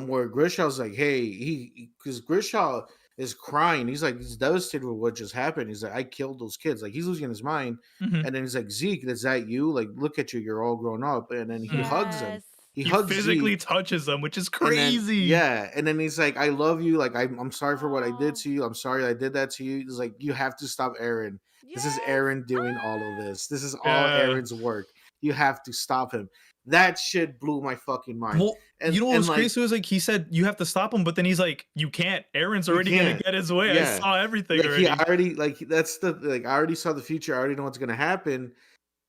where Grisha's like, hey, because Grisha is crying, he's like, he's devastated with what just happened. He's like, I killed those kids, like he's losing his mind, Mhm. and then he's like, Zeke, is that you? Like, look at you, you're all grown up, and then he hugs him. Yes. He He hugs physically Zeke, touches them, which is and then crazy. and then he's like, I love you, like I'm sorry for what I did Oh. to you. I'm sorry I did that to you. He's like, you have to stop Eren. This is Yes. Eren doing all of this. This is all Yeah. Eren's work. You have to stop him. That shit blew my fucking mind. Well, And what was like, crazy was like he said you have to stop him, but then he's like, you can't. Eren's you already gonna can't. get his way. I Yeah. saw everything Like he already. already, like that's the, like I already saw the future. I already know what's gonna happen.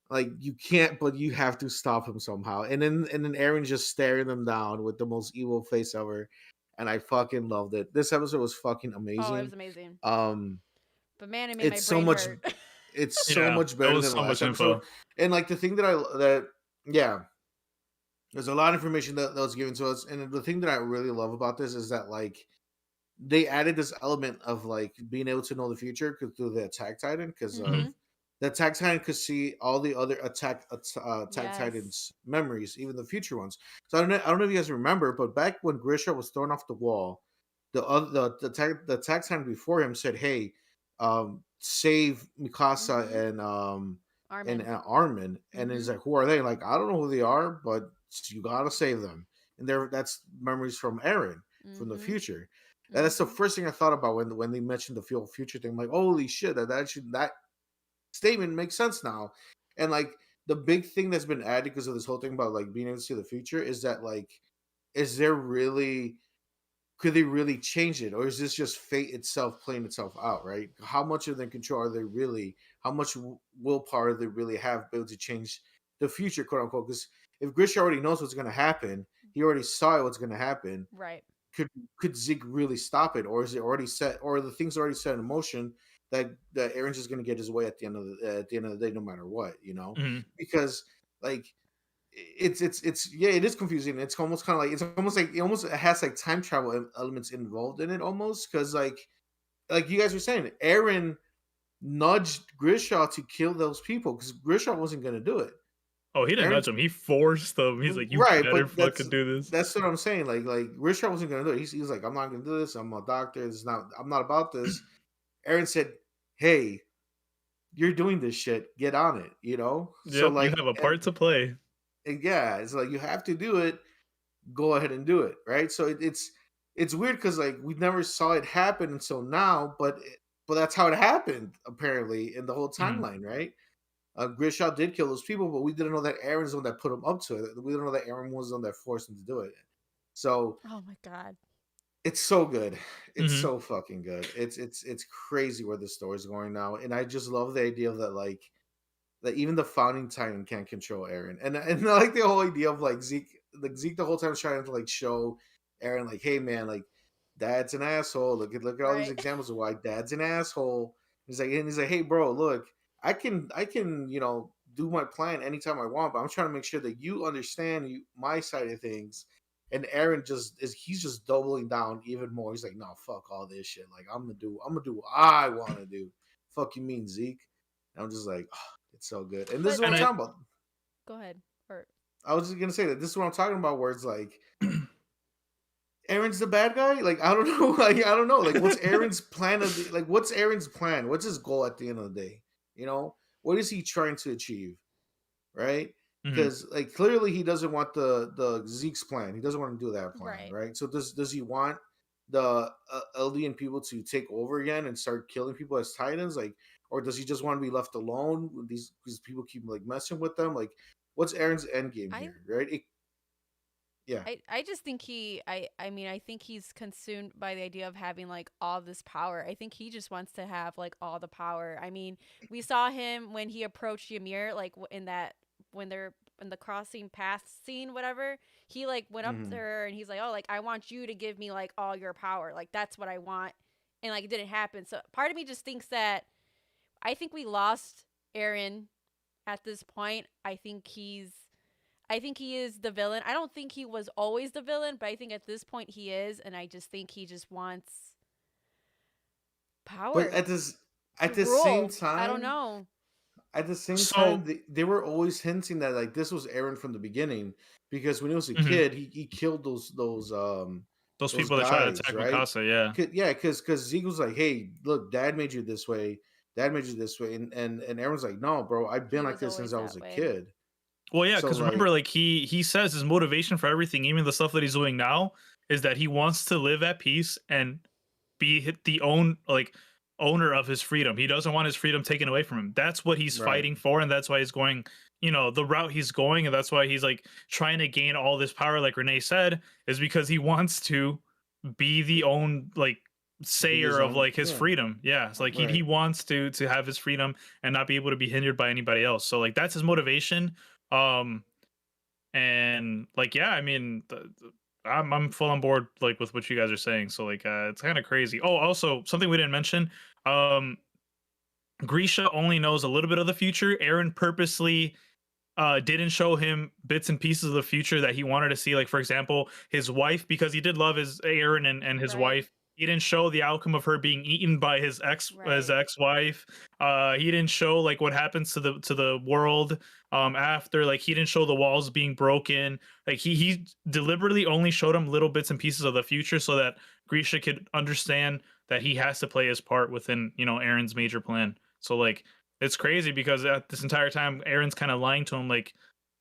Like you can't, but you have to stop him somehow. And then Aaron's just staring them down with the most evil face ever. And I fucking loved it. This episode was fucking Oh, it was amazing. amazing. Um But man, it made my it's so brain much hurt. it's so Yeah, much that better was than the so much last episode. info. And like the thing that yeah, there's a lot of information that was given to us. And the thing that I really love about this is that like they added this element of like being able to know the future through the attack titan, because Mhm. Mhm. the attack titan could see all the other attack Yes. titans memories, even the future ones. So I don't know if you guys remember, but back when Grisha was thrown off the wall, the attack titan before him said, hey, save Mikasa Mhm. and Armin. Armin. And he's Mhm. like, who are they? Like, I don't know who they are, but you gotta save them. And that's memories from Eren from the Mhm. future. And that's the Mhm. first thing I thought about when they mentioned the future thing. I'm like, holy shit, that statement makes sense now. And like the big thing that's been added because of this whole thing about like being able to see the future is that like, is there really, could they really change it, or is this just fate itself playing itself out? Right? How much of their control are they really? How much willpower do they really have able to change the future, quote unquote? Because if Grisha already knows what's going to happen, he already saw what's going to happen. Right. Could Zig really stop it, or is it already set, or the things already set in motion that Aaron's just going to get his way at the end of the day, no matter what, Mhm. because like it's yeah, it is confusing. It's almost kind of like it almost has like time travel elements involved in it almost, because like you guys were saying, Aaron nudged Grishaw to kill those people because Grishaw wasn't going to do it. Oh, he didn't Aaron, nudge him. He forced them. He's like, you right, better but fucking do this. that's what I'm saying. Like Grishaw wasn't going to do it. He's like, I'm not going to do this. I'm a doctor. This is not. I'm not about this. Aaron said, "Hey, you're doing this shit. Get on it." So Yep, you like, have a part to play. and yeah, it's like you have to do it. Go ahead and do it, right? So it's weird because like we never saw it happen until now, but that's how it happened apparently in the whole Mhm. timeline, right? Grishaw did kill those people, but we didn't know that Aaron's the one that put him up to it. We didn't know that Aaron was the one that forced him to do it. So Oh my god. it's so good. It's Mhm. so fucking good. It's crazy where the story's going now, and I just love the idea of that. Like that even the founding titan can't control Eren. And I like the whole idea of like Zeke the whole time is trying to like show Eren like, hey man, like dad's an asshole. Look at all these Right. examples of why dad's an asshole. He's like, hey bro, look, I can do my plan anytime I want, but I'm trying to make sure that you understand my side of things. And Eren he's just doubling down even more. He's like, no, fuck all this shit. Like I'm gonna do what I want to do. Fuck you mean, Zeke? And I'm just like, oh, it's so good. And this is But what I'm talking about. go ahead. Or I was just gonna say that this is what I'm talking about, where it's like Aaron's the bad guy. Like I don't know. Like I don't know. Like what's Aaron's plan what's Aaron's plan? What's his goal at the end of the day? You know, what is he trying to achieve? Right? Because like clearly he doesn't want the Zeke's plan. He doesn't want to do that plan, right? So does he want the Eldian people to take over again and start killing people as Titans? Like, or does he just want to be left alone when these people keep like messing with them? Like, what's Aaron's end game here, right? Yeah. I just think I mean I think he's consumed by the idea of having like all this power. I think he just wants to have like all the power. I mean, we saw him when he approached Ymir, like in that when they're in the crossing paths scene, whatever. He like went up to her and he's like, oh, like I want you to give me like all your power. Like that's what I want. And like it didn't happen. So part of me just thinks that I think we lost Eren at this point. I think he is the villain. I don't think he was always the villain, but I think at this point he is, and I just think he just wants power. But at the same time, I don't know. At the same time, they were always hinting that like this was Eren from the beginning, because when he was a kid, he killed those people guys, that tried to attack right? Mikasa, yeah, because Zeke was like, hey, look, Dad made you this way, and Aaron's like, no, bro, I've been like this since I was a kid. Well, yeah, because remember, like he says his motivation for everything, even the stuff that he's doing now, is that he wants to live at peace and be the owner of his freedom. He doesn't want his freedom taken away from him. That's what he's fighting for, and that's why he's going, the route he's going, and that's why he's like trying to gain all this power, like Renee said, is because he wants to be the own sayer of like his freedom. Yeah, it's like he wants to have his freedom and not be able to be hindered by anybody else. So like that's his motivation. And like, yeah, I mean, I'm full on board like with what you guys are saying. So like, it's kind of crazy. Oh, also something we didn't mention. Grisha only knows a little bit of the future. Eren purposely didn't show him bits and pieces of the future that he wanted to see. Like, for example, his wife, because he did love his Eren and his wife. He didn't show the outcome of her being eaten by his ex-wife. He didn't show like what happens to the world after. Like he didn't show the walls being broken. Like he deliberately only showed him little bits and pieces of the future so that Grisha could understand that he has to play his part within Eren's major plan. So like it's crazy because at this entire time Eren's kind of lying to him like,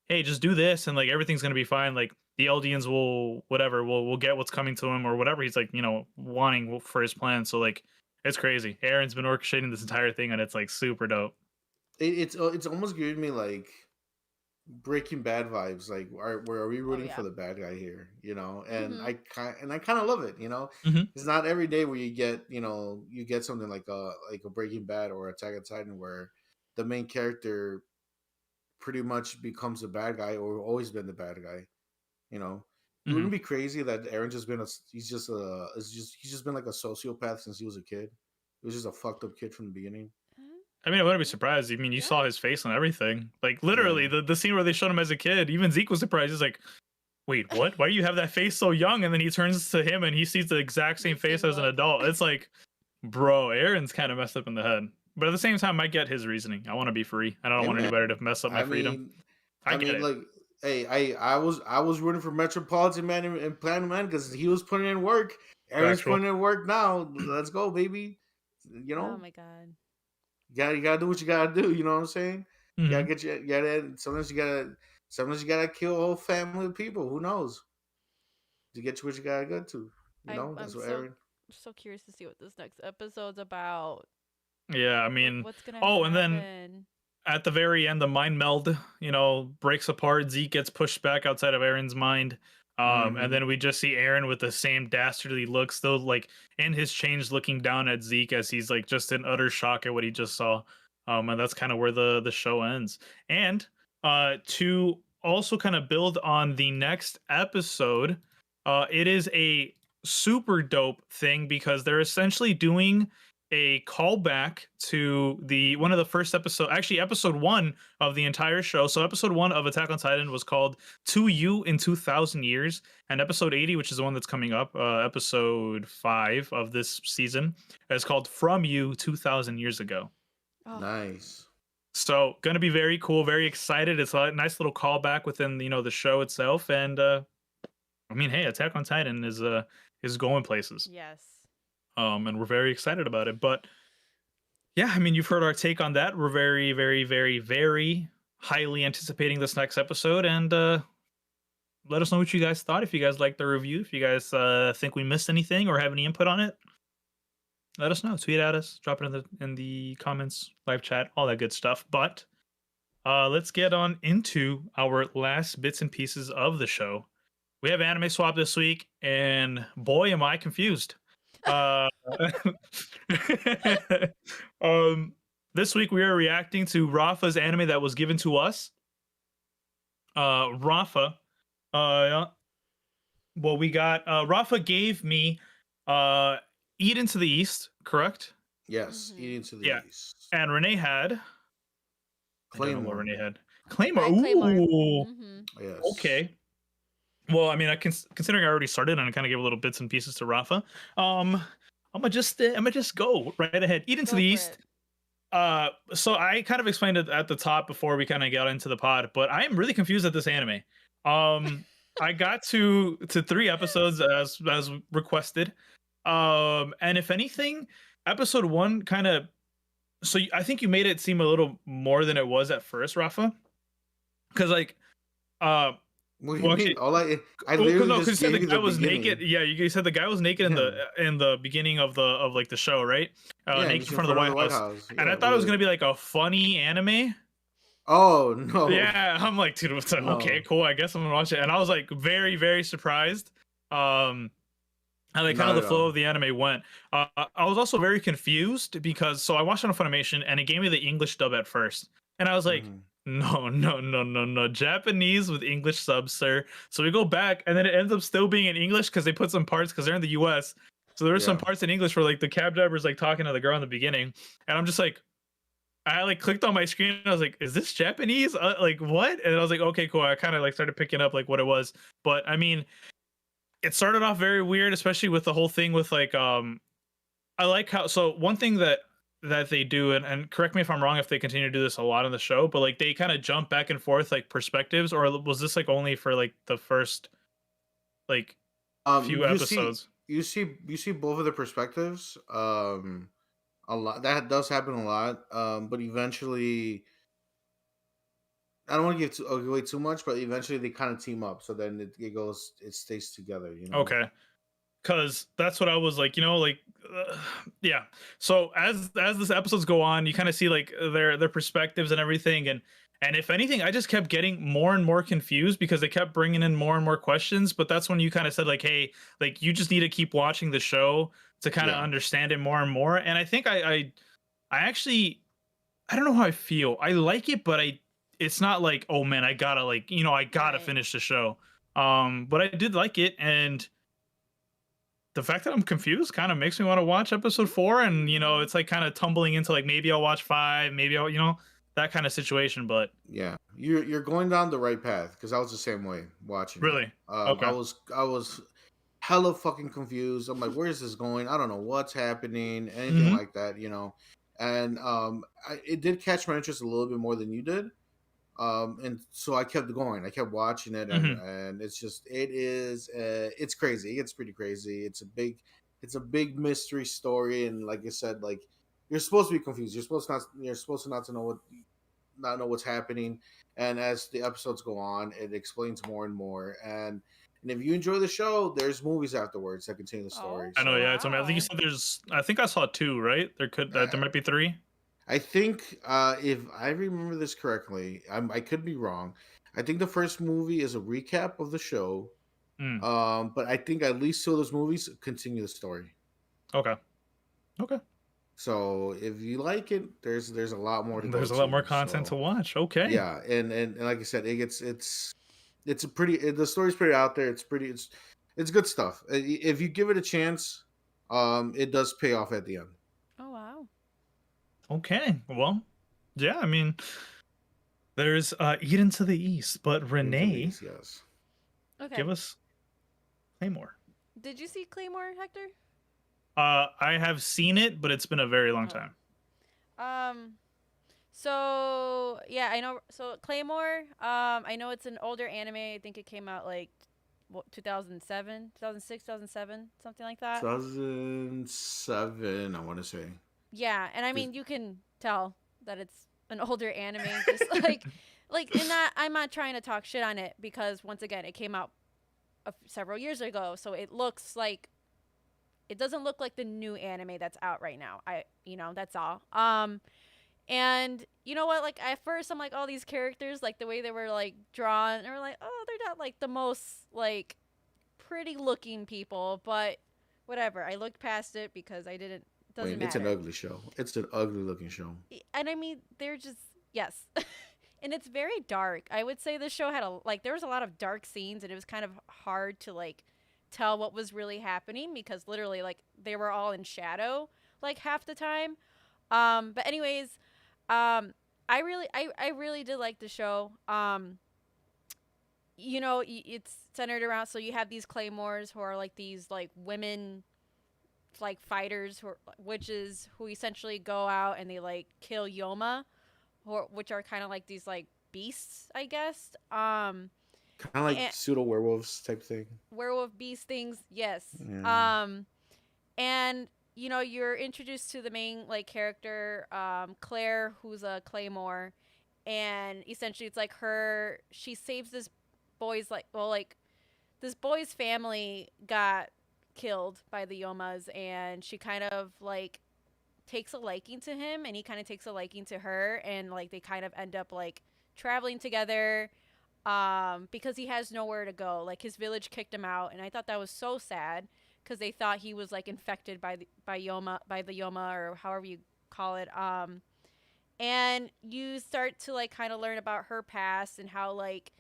hey, just do this and like everything's gonna be fine. Like the Eldians will get what's coming to him or whatever he's like, wanting for his plan. So like it's crazy. Eren's been orchestrating this entire thing and it's like super dope. It's almost giving me like Breaking Bad vibes. Like, are we rooting for the bad guy here? And I kind of love it. It's not every day where you get something like a Breaking Bad or Attack on Titan where the main character pretty much becomes the bad guy or always been the bad guy. It wouldn't be crazy that Eren he's just been like a sociopath since he was a kid. He was just a fucked up kid from the beginning. I mean, I wouldn't be surprised. I mean, you saw his face and everything. Like literally the scene where they showed him as a kid, even Zeke was surprised. He's like, wait, what? Why do you have that face so young? And then he turns to him and he sees the exact same face as an adult. It's like, bro, Eren's kind of messed up in the head. But at the same time, I get his reasoning. I want to be free. I don't want anybody to mess up my freedom. I get it. Like, hey, I was rooting for Metropolitan Man and Platinum Man because he was putting in work. Eren's putting in work now. Let's go, baby. Oh my god. You gotta do what you gotta do. You know what I'm saying? You gotta sometimes you gotta kill a whole family of people. Who knows? To get to what you gotta get to. That's what Eren. I'm so curious to see what this next episode's about. Yeah, I mean, what's gonna happen? And then at the very end, the mind meld, breaks apart. Zeke gets pushed back outside of Eren's mind. And then we just see Eren with the same dastardly look, still like in his change, looking down at Zeke as he's like just in utter shock at what he just saw. And that's kind of where the show ends. And to also kind of build on the next episode, it is a super dope thing because they're essentially doing a callback to the one of the first episode, actually episode 1 of the entire show. So episode 1 of Attack on Titan was called To You in 2000 Years, and episode 80, which is the one that's coming up, episode 5 of this season, is called From You 2000 Years Ago. Oh, Nice. So gonna be very cool, very excited. It's a nice little callback within the show itself, and I mean, hey, Attack on Titan is going places. yes. And we're very excited about it. But yeah, I mean, you've heard our take on that. We're very, very, very, very highly anticipating this next episode, and let us know what you guys thought. If you guys liked the review, if you guys think we missed anything or have any input on it, let us know. Tweet at us, drop it in the comments, live chat, all that good stuff. But let's get on into our last bits and pieces of the show. We have Anime Swap this week, and boy, am I confused. This week we are reacting to Rafa's anime that was given to us. Rafa, well, we got Rafa gave me Eat into the East, correct? Yes, Mhm. eating to the Yeah. east. And Renee had I don't know what Claymore. Renee had. Claymore. Red Claymore. Ooh. Mm-hmm. Yes. Okay. Well, I mean, considering I already started and I kind of gave a little bits and pieces to Rafa, I'm gonna just go right ahead. Eat into Go the for East. it. So I kind of explained it at the top before we kind of got into the pod, but I am really confused at this anime. I got to 3 episodes as requested. And if anything, episode 1 kind of, so I think you made it seem a little more than it was at first, Rafa. Because like, What do you well, mean? actually, I literally no, just because you said gave the you guy the was beginning. naked. Yeah, you said the guy was naked in the beginning of like the show, right? Yeah, Naked just in front of the White House. And Yeah, I thought it was gonna literally. be like a funny anime. Oh no. Yeah, I'm like, dude, what's No. okay, cool. I guess I'm gonna watch it. And I was like very, very surprised. How like kind Not of the at flow all. of the anime went. I was also very confused because so I watched it on Funimation and it gave me the English dub at first, and I was like, Mhm. no, Japanese with English subs, sir. So we go back, and then it ends up still being in English because they put some parts because they're in the U.S. So there were some Yeah. parts in English where like the cab driver's like talking to the girl in the beginning, and I'm just like, I like clicked on my screen and I was like, is this Japanese? Like what? And I was like, okay, cool. I kind of like started picking up like what it was, but I mean, it started off very weird, especially with the whole thing with like I like how so one thing that they do, and correct me if I'm wrong if they continue to do this a lot on the show, but like they kind of jump back and forth like perspectives, or was this like only for like the first like few You episodes? you see both of the perspectives. A lot that does happen a lot. But eventually, I don't want to give away too much, but eventually they kind of team up. So then it stays together. You know. Okay. Because that's what I was like, like yeah. So as this episodes go on, you kind of see like their perspectives and everything, and if anything, I just kept getting more and more confused because they kept bringing in more and more questions. But that's when you kind of said like, hey, like you just need to keep watching the show to kind of Yeah. understand it more and more. And I think I actually I don't know how I feel. I like it, but it's not like, oh man, I gotta like I gotta Right. finish the show. But I did like it, and the fact that I'm confused kind of makes me want to watch episode 4, and it's like kind of tumbling into like maybe I'll watch 5, maybe I'll that kind of situation. But Yeah, you're going down the right path because I was the same way watching it. really, okay, I was hella fucking confused. I'm like, where is this going? I don't know what's happening, anything Mhm. like that, And it did catch my interest a little bit more than you did. And so I kept going. I kept watching it, Mhm. and it's crazy. It's pretty crazy. It's a big mystery story, and like I said, like you're supposed to be confused. You're supposed to not know what's happening. And as the episodes go on, it explains more and more. And if you enjoy the show, there's movies afterwards that continue the story. I know, So yeah. I think you Wow. said I think I saw 2, right? There might be 3. I think if I remember this correctly, I could be wrong. I think the first movie is a recap of the show. Mm. But I think at least 2 of those movies continue the story. Okay. So if you like it, there's a lot more to go There's a lot more to. content to So watch. Okay. yeah, and like I said, it's a pretty the story's pretty out there. It's good stuff. If you give it a chance, it does pay off at the end. Oh wow. Okay. Well, yeah, I mean, there's Eden to the East, but Into Renee, these, yes. Okay. give us Claymore. Did you see Claymore, Hector? I have seen it, but it's been a very long Oh. time. So yeah, I know. So Claymore. I know it's an older anime. I think it came out like 2007, 2006, 2007, something like that. 2007, I want to say. Yeah, and I mean you can tell that it's an older anime. Just and that I'm not trying to talk shit on it because once again it came out several years ago, so it doesn't look like the new anime that's out right now. That's all. And you know what? Like at first, I'm like, oh, these characters, like the way they were like drawn, and we're like, oh, they're not like the most like pretty looking people, but whatever. I looked past it because I didn't. Doesn't matter. It's an ugly show. It's an ugly looking show. And I mean, they're just yes, and it's very dark. I would say this show had there was a lot of dark scenes, and it was kind of hard to like tell what was really happening because literally like they were all in shadow like half the time. But anyways. I really did like the show. It's centered around, so you have these claymores who are like these like women like fighters who are witches who essentially go out and they like kill Yoma, which are kind of like these like beasts, I guess. Kind of like pseudo werewolves type thing. Werewolf beast things, yes. Yeah. And you're introduced to the main like character, Claire, who's a claymore, and essentially it's like she saves this boy's this boy's family got killed by the Yomas, and she kind of like takes a liking to him, and he kind of takes a liking to her, and like they kind of end up like traveling together, because he has nowhere to go. Like his village kicked him out, and I thought that was so sad because they thought he was like infected by the Yoma or however you call it. And you start to like kind of learn about her past and how like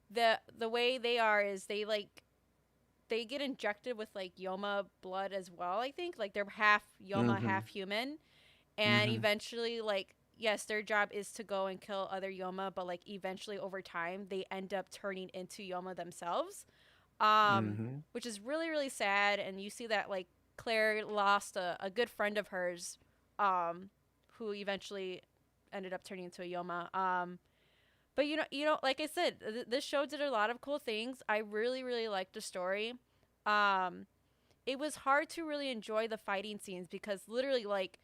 the way they are is they get injected with like Yoma blood as well. I think like they're half Yoma, half human, and eventually like yes, their job is to go and kill other Yoma, but like eventually over time they end up turning into Yoma themselves. Which is really, really sad. And you see that like Claire lost a good friend of hers, who eventually ended up turning into a Yoma. But like I said, this show did a lot of cool things. I really, really liked the story. It was hard to really enjoy the fighting scenes because literally like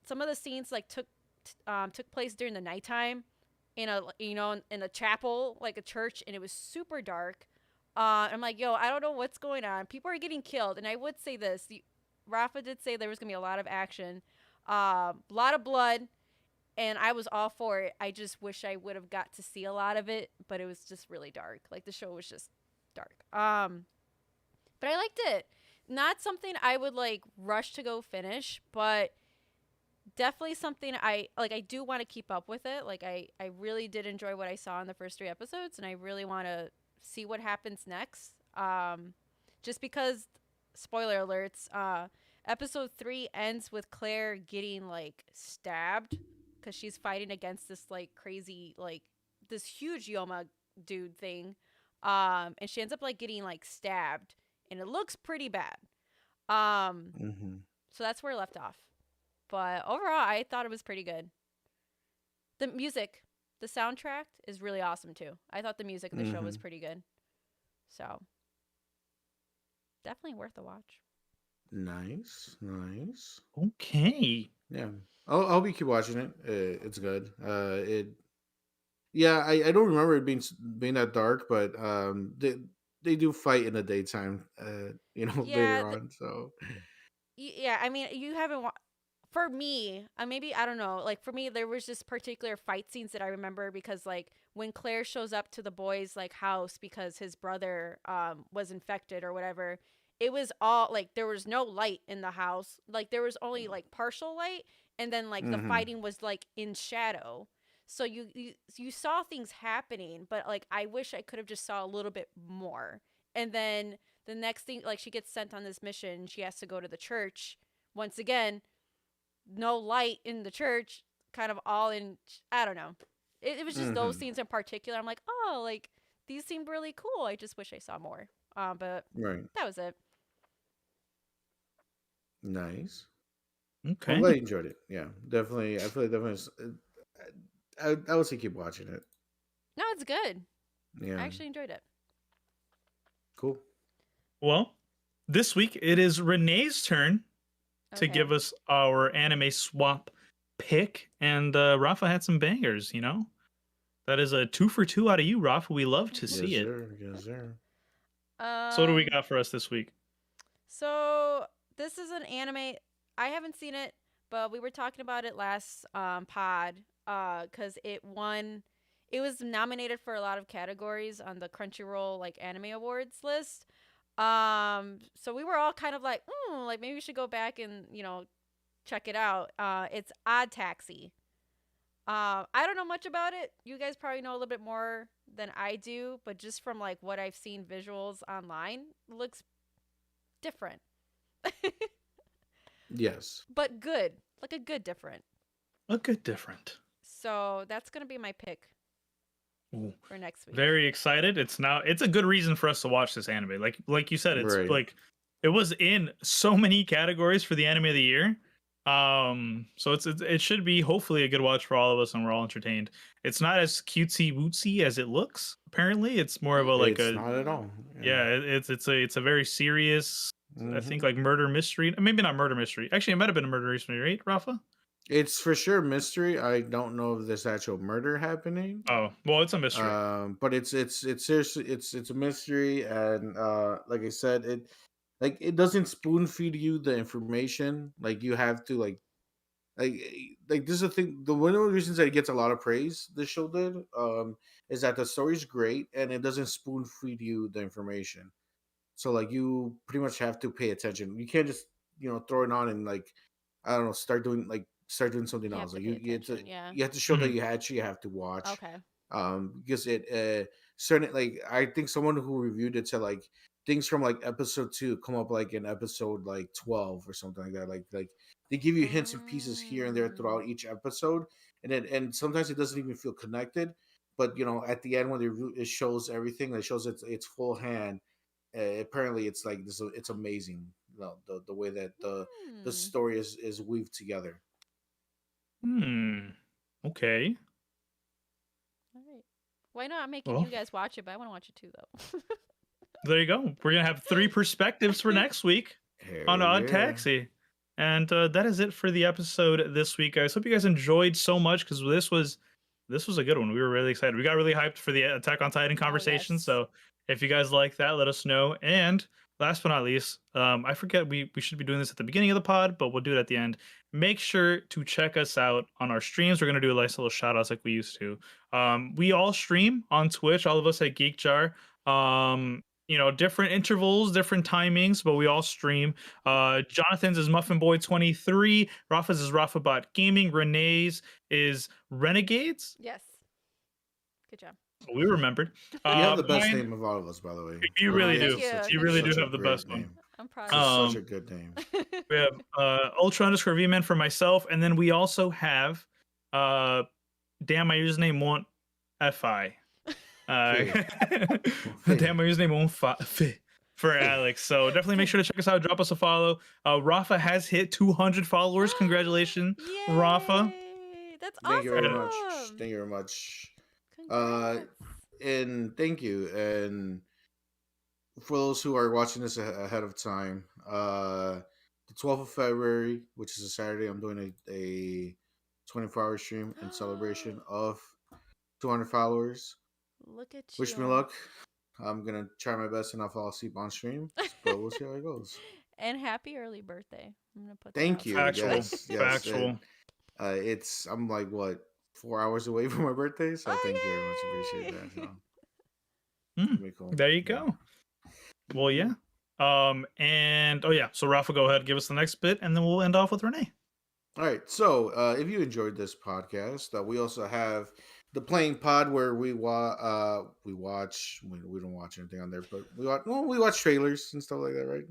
some of the scenes like took place during the nighttime in a chapel, like a church, and it was super dark. I'm like, yo, I don't know what's going on. People are getting killed, and I would say this: Rafa did say there was gonna be a lot of action, a lot of blood, and I was all for it. I just wish I would have got to see a lot of it, but it was just really dark. Like the show was just dark. But I liked it. Not something I would like rush to go finish, but definitely something I do want to keep up with it. Like I really did enjoy what I saw in the first 3 episodes, and I really want to see what happens next. Just because, spoiler alerts, episode 3 ends with Claire getting like stabbed because she's fighting against this like crazy like this huge Yoma dude thing, and she ends up like getting like stabbed, and it looks pretty bad. So that's where it left off. But overall, I thought it was pretty good. The music, the soundtrack is really awesome too. I thought the music of the show was pretty good. So, definitely worth a watch. Nice. Okay. Yeah. I'll be keep watching it. It's good. Yeah, I don't remember it being that dark, but they do fight in the daytime, later on. So yeah, I mean, you haven't for me, maybe I don't know. Like for me, there was just particular fight scenes that I remember because like when Claire shows up to the boy's like house because his brother was infected or whatever, it was all like there was no light in the house. Like there was only like partial light, and then like the fighting was like in shadow. So you saw things happening, but like I wish I could have just saw a little bit more. And then the next thing, like she gets sent on this mission, she has to go to the church. Once again, no light in the church, kind of all in, I don't know. It was just those scenes in particular. I'm like, oh, like these seem really cool. I just wish I saw more. But that was it. Nice. Okay. I'm glad you enjoyed it. Yeah, definitely. I feel like definitely. I would say keep watching it. No, it's good. Yeah, I actually enjoyed it. Cool. Well, this week it is Renee's turn to Okay. give us our anime swap pick, and Rafa had some bangers. You know, that is a 2 for 2 out of you, Rafa. We love to see it. Yes, sir. So what do we got for us this week? So this is an anime. I haven't seen it, but we were talking about it last pod because it won. It was nominated for a lot of categories on the Crunchyroll like anime awards list. So we were all kind of like, like maybe we should go back and check it out. It's Odd Taxi. I don't know much about it. You guys probably know a little bit more than I do, but just from like what I've seen visuals online, it looks different. Yes. But good. Like a good different. A good different. So that's going to be my pick. Ooh. For next week. Very excited. It's a good reason for us to watch this anime. Like you said, it's like it was in so many categories for the anime of the year. So it should be hopefully a good watch for all of us, and we're all entertained. It's not as cutesy wootsy as it looks. Apparently, it's more of a like it's not at all. Yeah, it's a very serious. I think like murder mystery. Maybe not murder mystery. Actually, it might have been a murder mystery, right, Rafa? It's for sure mystery. I don't know if there's actual murder happening. Oh, well, it's a mystery. But it's seriously it's a mystery, and like I said, it doesn't spoon feed you the information. Like you have to like this is the thing. One of the reasons that it gets a lot of praise this show did is that the story's great and it doesn't spoon feed you the information. So like you pretty much have to pay attention. You can't just throw it on and like I don't know start doing something else. Like you have to show that you actually have to watch. Okay. Because it certain like I think someone who reviewed it said like things from like episode 2 come up like in episode like 12 or something like that. Like they give you hints and pieces here and there throughout each episode, and sometimes it doesn't even feel connected. But at the end when it shows everything, it shows its full hand. Apparently, it's like this. It's amazing. The way that the story is weaved together. Okay. All right. Why not making you guys watch it? But I want to watch it too, though. There you go. We're gonna have 3 perspectives for next week on Odd Taxi, and that is it for the episode this week, guys. Hope you guys enjoyed so much because this was a good one. We were really excited. We got really hyped for the Attack on Titan conversation. Yes. So if you guys like that, let us know. And last but not least, I forget we should be doing this at the beginning of the pod, but we'll do it at the end. Make sure to check us out on our streams. We're gonna do a nice little shout outs like we used to. We all stream on Twitch, all of us at Geek Jar. Different intervals, different timings, but we all stream. Jonathan's is Muffin Boy 23. Rafa's is Rafabot Gaming. Renee's is Renegades. Yes. Good job. We remembered. You have the best name of all of us, by the way. You really do. Thank You really do have the best name. one. I'm proud It's of such a good name. We have Ultra _ V-Man for myself, and then we also have damn, my username won't FI. Damn, my username won't fit for Alex. So definitely make sure to check us out. Drop us a follow. Rafa has hit 200 followers. Congratulations, Yay! Rafa. That's awesome. Thank you very much. Thank you very much. Congrats. And thank you. And for those who are watching this ahead of time, the 12th of February, which is a Saturday, I'm doing a 24-hour stream in celebration of 200 followers. Look at you. Wish me luck. I'm gonna try my best and not fall asleep on stream, but we'll see how it goes. And happy early birthday. I'm gonna put. Thank you. Factual. Yes, Factual. And, I'm like what 4 hours away from my birthday, so thank you very much. Appreciate that. So. There you go. Well, yeah. And oh yeah, so Rafa, go ahead, give us the next bit, and then we'll end off with Renee. All right. So, if you enjoyed this podcast, we also have the Playing Pod where we watch. We don't watch anything on there, but we watch trailers and stuff like that, right?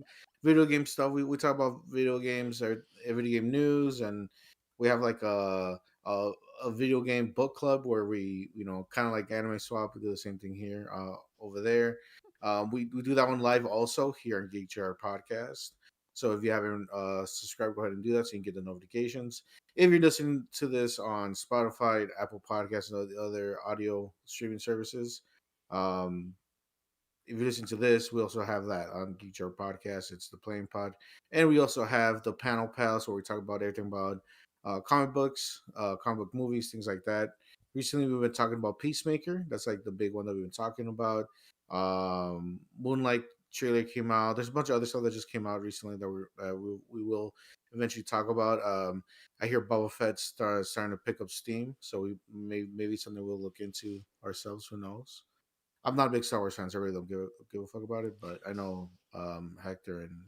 Video game stuff. We talk about video games or video game news, and we have like a video game book club where we kind of like Anime Swap. We do the same thing here over there. We do that one live also here on Geek Jar Podcast. So if you haven't subscribed, go ahead and do that so you can get the notifications. If you're listening to this on Spotify, Apple Podcasts, and all the other audio streaming services, if you listen to this, we also have that on Geek Jar Podcast. It's the Playing Pod. And we also have the Panel Pals where we talk about everything about comic books, comic book movies, things like that. Recently, we've been talking about Peacemaker. That's like the big one that we've been talking about. Moonlight trailer came out. There's a bunch of other stuff that just came out recently that we will eventually talk about. I hear Boba Fett starting to pick up steam, so we maybe something we'll look into ourselves. Who knows? I'm not a big Star Wars fan, so I really don't give a fuck about it. But I know Hector and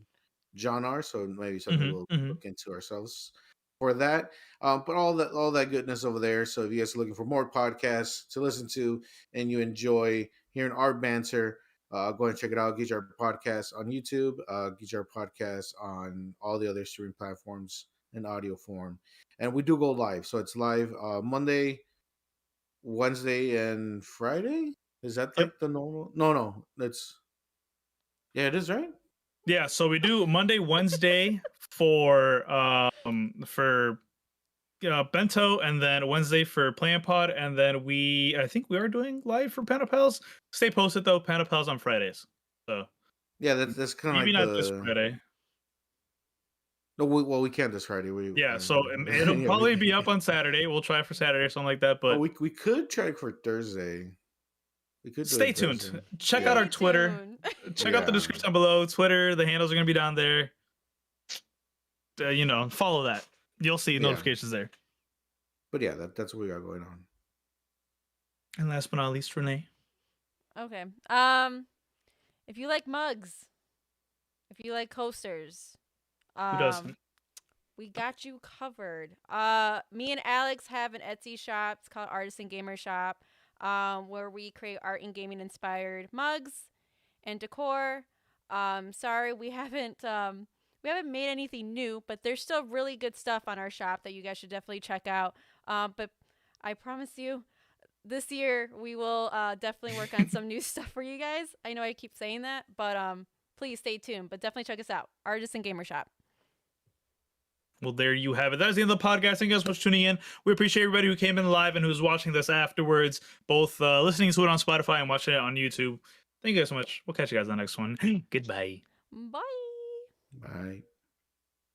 John are, so maybe something we'll look into ourselves for that. But all that goodness over there. So if you guys are looking for more podcasts to listen to and you enjoy hearing our banter, go ahead and check it out. Get Our Podcast on YouTube. Get Our Podcast on all the other streaming platforms in audio form. And we do go live. So it's live Monday, Wednesday, and Friday. Is that like the normal? No. Yeah, it is, right? Yeah, so we do Monday, Wednesday for Bento, and then Wednesday for Playing Pod, and then I think we are doing live for Panel Pals. Stay posted though, Panel Pals on Fridays. So yeah, that's kind of maybe like not this Friday. No, we can't this Friday. So it'll probably be up on Saturday. We'll try for Saturday or something like that. But we could try for Thursday. We could stay tuned. Check out our Twitter. Check out the description below. Twitter, the handles are gonna be down there. Follow that. You'll see notifications there. But yeah, that's what we got going on. And last but not least, Renee. Okay. If you like mugs, if you like coasters, who doesn't? We got you covered. Me and Alex have an Etsy shop. It's called Artisan Gamer Shop, where we create art and gaming inspired mugs and decor. Sorry, we haven't made anything new, but there's still really good stuff on our shop that you guys should definitely check out. But I promise you, this year we will definitely work on some new stuff for you guys. I know I keep saying that, but please stay tuned. But definitely check us out, Artisan Gamer Shop. Well, there you have it. That is the end of the podcast. Thank you guys so much for tuning in. We appreciate everybody who came in live and who's watching this afterwards, both listening to it on Spotify and watching it on YouTube. Thank you guys so much. We'll catch you guys on the next one. Goodbye. Bye. Bye.